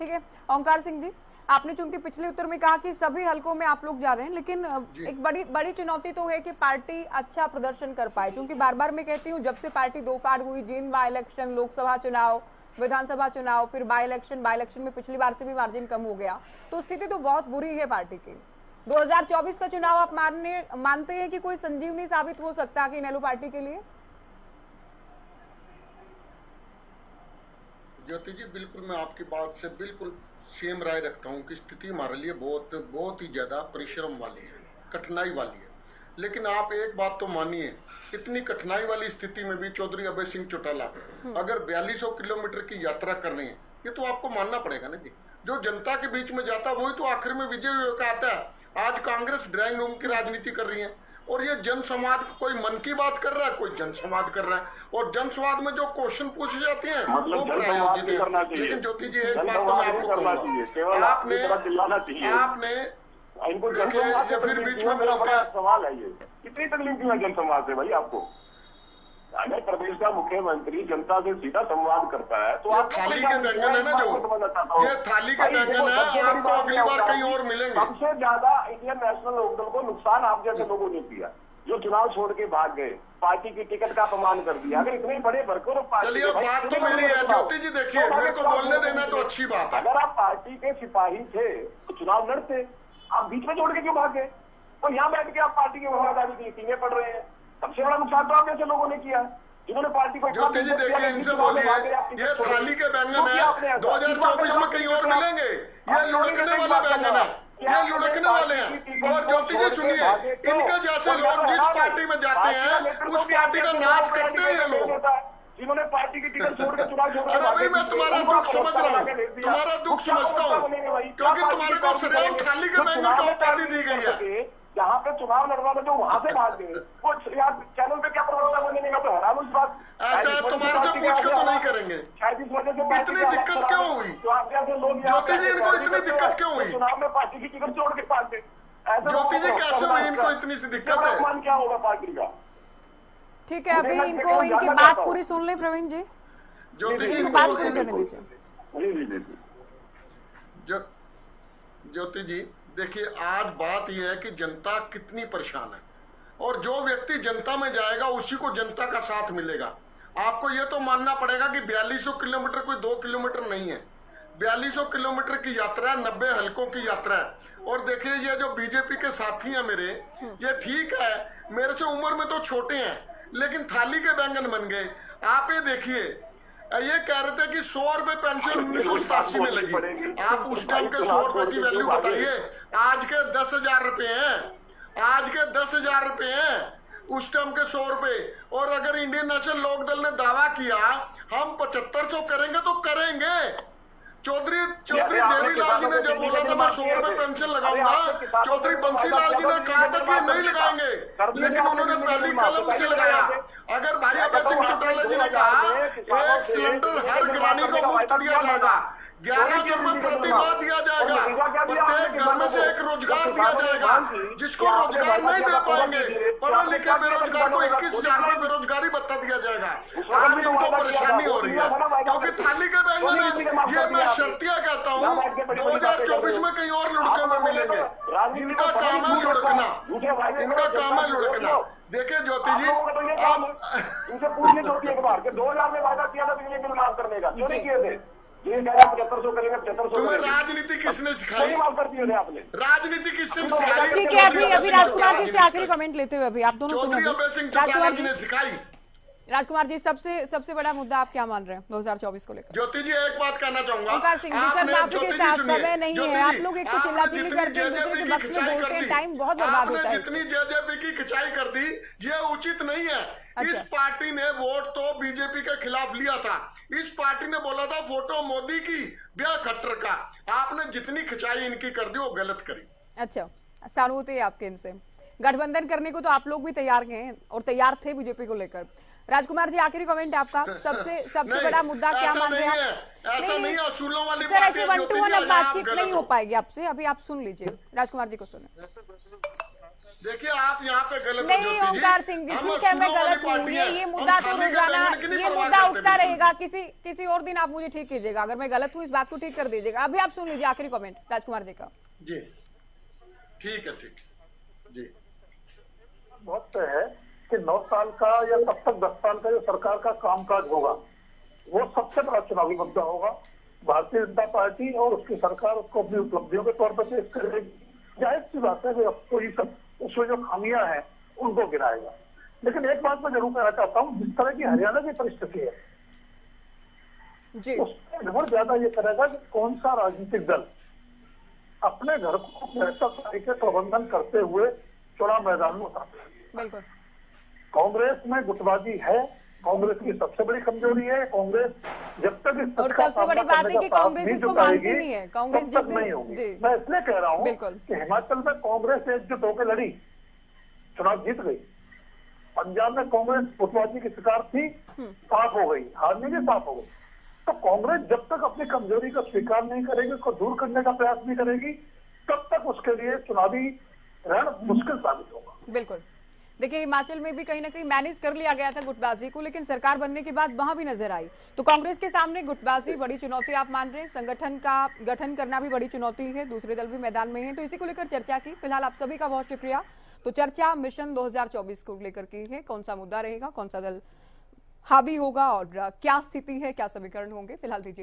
ठीक है, ओंकार सिंह जी, आपने चूंकि पिछले उत्तर में कहा कि सभी हलकों में आप लोग जा रहे हैं, लेकिन एक बड़ी चुनौती तो है कि पार्टी अच्छा प्रदर्शन कर पाए। क्योंकि बार बार मैं कहती हूँ, जब से पार्टी दो फाड़ हुई, जींद बाई इलेक्शन, लोकसभा चुनाव, विधानसभा चुनाव, फिर बाई इलेक्शन में पिछली बार से भी मार्जिन कम हो गया, तो स्थिति तो बहुत बुरी है पार्टी की। 2024 का चुनाव आप मानते हैं कि कोई संजीवनी साबित हो सकता है कि नेहरू पार्टी के लिए? ज्योति जी, बिल्कुल मैं आपकी बात से बिल्कुल सेम राय रखता हूँ कि स्थिति हमारे लिए बहुत ही ज्यादा परिश्रम वाली है, कठिनाई वाली है। लेकिन आप एक बात तो मानिए, इतनी कठिनाई वाली स्थिति में भी चौधरी अभय सिंह चौटाला अगर 4200 किलोमीटर की यात्रा कर रहे हैं, ये तो आपको मानना पड़ेगा ना जी। जो जनता के बीच में जाता वही तो आखिर में विजय होकर आता है। आज कांग्रेस ड्राइंग रूम की राजनीति कर रही है और ये जनसंवाद, कोई मन की बात कर रहा है, कोई जनसंवाद कर रहा है, और जनसंवाद में जो क्वेश्चन पूछे जाते हैं वो प्रायोजित है। लेकिन ज्योति जी, एक बात तो मैं आपको कहूंगा, आपने इनको ये फिर बीच में बोलता सवाल है, ये कितनी तकलीफ दी है जनसंवाद से भाई आपको? अगर प्रदेश का मुख्यमंत्री जनता से सीधा संवाद करता है तो आप थाली के बैंगन है ना, जो ये थाली के बैंगन है, आपको अगली बार कहीं और मिलेंगे। सबसे ज्यादा इंडियन नेशनल लोकदल को नुकसान आप जैसे लोगों ने किया, जो चुनाव छोड़ के भाग गए, पार्टी की टिकट का अपमान कर दिया। अगर इतने बड़े वर्कर चलिए, बात तो मेरी है ज्योति जी, देखिए मेरे को बोलने देना तो अच्छी बात है। अगर आप पार्टी के सिपाही थे तो चुनाव लड़ते, आप बीच में छोड़ के क्यों भाग गए? और यहाँ बैठ के आप पार्टी की वफादारी की मीटिंगें पढ़ रहे हैं। सबसे बड़ा नुकसान तो आप जैसे लोगों ने किया, जिन्होंने पार्टी को ज्योति जी देखिए, इनसे बोलिए ये थाली के बैंगन है, 2024 में कहीं और मिलेंगे। ये लुढ़कने वाले बैंगन है, ये लुढ़कने वाले हैं। और ज्योति जी सुनिए, इनके जैसे लोग जिस पार्टी में जाते हैं उस पार्टी का नाश करते हैं ये लोग, जिन्होंने पार्टी की टिकट छोड़ के चुनाव छोड़। अरे भाई, मैं तुम्हारा दुख समझ रहा हूँ, तुम्हारा दुख समझता हूँ, क्योंकि तुम्हारे को सिर्फ थाली के बैंगन का उपाधि दी गई है। जहाँ पे चुनाव लड़वा था, जो वहाँ से भाग गए, वो यार चैनल पे क्या प्रवक्ता बनेगा, तो हैरान उस बात। ऐसा तुम्हारे से पूछ के तो नहीं करेंगे। शायद इस वजह से इतनी दिक्कत क्यों हुई ज्योति जी? इनको इतनी दिक्कत क्यों हुई? चुनाव में पार्टी की टिकट छोड़ के भाग गए, ज्योति जी कैसे हुई? इनको इतनी सी दिक्कत है, क्या होगा पार्टी का? ठीक है, अभी इनको इनकी बात पूरी सुन ले प्रवीण जी, ज्योति जी इनको बात पूरी करने दीजिए। ज्योति जी देखिए, आज बात यह है कि जनता कितनी परेशान है, और जो व्यक्ति जनता में जाएगा उसी को जनता का साथ मिलेगा। आपको यह तो मानना पड़ेगा कि 4200 किलोमीटर कोई 2 किलोमीटर नहीं है। 4200 किलोमीटर की यात्रा है, 90 हलकों की यात्रा है। और देखिए, ये जो बीजेपी के साथी हैं मेरे, ये ठीक है, मेरे से उम्र में तो छोटे हैं, लेकिन थाली के बैंगन बन गए। आप ये देखिए, ये कह रहे थे कि 100 रुपए पेंशन 1987 में लगी। आप उस टाइम के 100 रुपए की वैल्यू बताइए, आज के 10,000 रुपए हैं, आज के 10,000 रुपए हैं, उस टाइम के 100 रुपए। और अगर इंडियन नेशनल लोकदल ने दावा किया हम 7500 करेंगे तो करेंगे। चौधरी देवीलाल जी ने जब बोला था मैं 100 रुपए पेंशन लगाऊंगा, चौधरी बंसीलाल जी ने कहा था कि नहीं लगाएंगे, लेकिन उन्होंने पहली कलम से लगाया। अगर भाई अभय सिंह चौटाला जी ने कहा 1 सिलेंडर हर गृहिणी को मुफ्त दिया जाएगा, 1100 रुपए प्रति माह दिया जाएगा, प्रत्येक घर में से 1 रोजगार दिया जाएगा। जिसको रोजगार नहीं दे पाएंगे, पढ़े लिखे बेरोजगार को 21,000 रुपए बेरोजगारी भत्ता दिया जाएगा। आज भी इनको परेशानी हो रही है क्योंकि थाली के बैंगन है। ये मैं शर्तिया कहता हूँ, 2024 में कहीं और लुढ़के में मिलेंगे। इनका काम है लुढ़कना, इनका काम है लुढ़कना। देखिए ज्योति जी, आप इनसे पूछने जो एक बार 2000 में वादा किया था बिजली बिल माफ करने का, क्यों नहीं किए थे? ये 7500 करेंगे, 7500। तुम्हें राजनीति किसने सिखाई? माफ कर दिए थे आपने। राजनीति किसने सिखाई? ठीक है, अभी राजकुमार जी से आखिरी कमेंट लेते हुए अभी आप दोनों सुनो। राजकुमार जी ने सिखाई। राजकुमार जी, सबसे बड़ा मुद्दा आप क्या मान रहे हैं 2024 को लेकर? ज्योति जी एक बात कहना चाहूंगा, ओंकार सिंह जी, सर माफी के साथ समय नहीं है। आप लोग एक तो चिल्ला-चिल्ली करते हैं, दूसरे के वक्त में बोलते हैं, टाइम बहुत बर्बाद होता है। जितनी जेजेपी की खिंचाई कर दी, ये उचित नहीं है। इस पार्टी ने वोट तो बीजेपी के खिलाफ लिया था, इस पार्टी ने बोला था फोटो मोदी की, ब्याह खट्टर का। आपने जितनी खिंचाई इनकी कर दी वो गलत करी। अच्छा, सहानुभूति है आपके इनसे। गठबंधन करने को तो आप लोग भी तैयार हैं और तैयार थे बीजेपी को लेकर। राजकुमार जी, आखिरी कमेंट आपका, सबसे बड़ा मुद्दा क्या मान रहे हैं आप? ऐसा नहीं है, असूलों वाली सर, ऐसे 1 to 1 अब बातचीत नहीं हो पाएगी आपसे, अभी आप सुन लीजिए। राजकुमार जी को सुने। देखिए, आप यहाँ पे गलत नहीं ओंकार सिंह जी, ठीक है, मैं गलत हूँ। ये मुद्दा तो रोजाना ये मुद्दा उठता रहेगा, किसी और दिन आप मुझे ठीक कीजिएगा। अगर मैं गलत हूँ इस बात को ठीक कर दीजिएगा। अभी आप सुन लीजिए आखिरी कमेंट राजकुमार जी का। जी ठीक है, ठीक जी। बहुत तय है कि 9 साल का या तब तक 10 साल का जो सरकार का कामकाज होगा वो सबसे बड़ा चुनावी मुद्दा होगा। भारतीय जनता पार्टी और उसकी सरकार उसको अपनी उपलब्धियों के तौर पर पेश करेगी। जाहिर सी बात है कि अपोजिशन उसमें जो खामियां हैं उनको गिनाएगा। लेकिन एक बात मैं जरूर कहना चाहता हूँ, जिस तरह की हरियाणा की परिस्थिति है जी, उसमें निर्भर ज्यादा ये करेगा कि कौन सा राजनीतिक दल अपने घर को बेहतर तरीके प्रबंधन करते हुए चुनाव मैदान में उतारता है। बिल्कुल। कांग्रेस में गुटबाजी है, कांग्रेस की सबसे बड़ी कमजोरी है। कांग्रेस जब तक इस और सबसे बड़ी बात है कि कांग्रेस इसको मानती नहीं है। कांग्रेस तब तक नहीं होगी। मैं इसलिए कह रहा हूँ कि हिमाचल में कांग्रेस एकजुट होकर लड़ी, चुनाव जीत गई। पंजाब में कांग्रेस गुटबाजी की शिकार थी, साफ हो गई, हारने की साफ हो गई। तो कांग्रेस जब तक अपनी कमजोरी को स्वीकार नहीं करेगी, उसको दूर करने का प्रयास नहीं करेगी, तब तक उसके लिए चुनावी रण मुश्किल साबित होगा। बिल्कुल। देखिए, हिमाचल में भी कहीं ना कहीं मैनेज कर लिया गया था गुटबाजी को, लेकिन सरकार बनने के बाद वहां भी नजर आई। तो कांग्रेस के सामने गुटबाजी बड़ी चुनौती आप मान रहे हैं, संगठन का गठन करना भी बड़ी चुनौती है, दूसरे दल भी मैदान में है। तो इसी को लेकर चर्चा की। फिलहाल आप सभी का बहुत शुक्रिया। तो चर्चा मिशन 2024 को लेकर की है, कौन सा मुद्दा रहेगा, कौन सा दल हावी होगा और क्या स्थिति है, क्या समीकरण होंगे। फिलहाल दीजिए।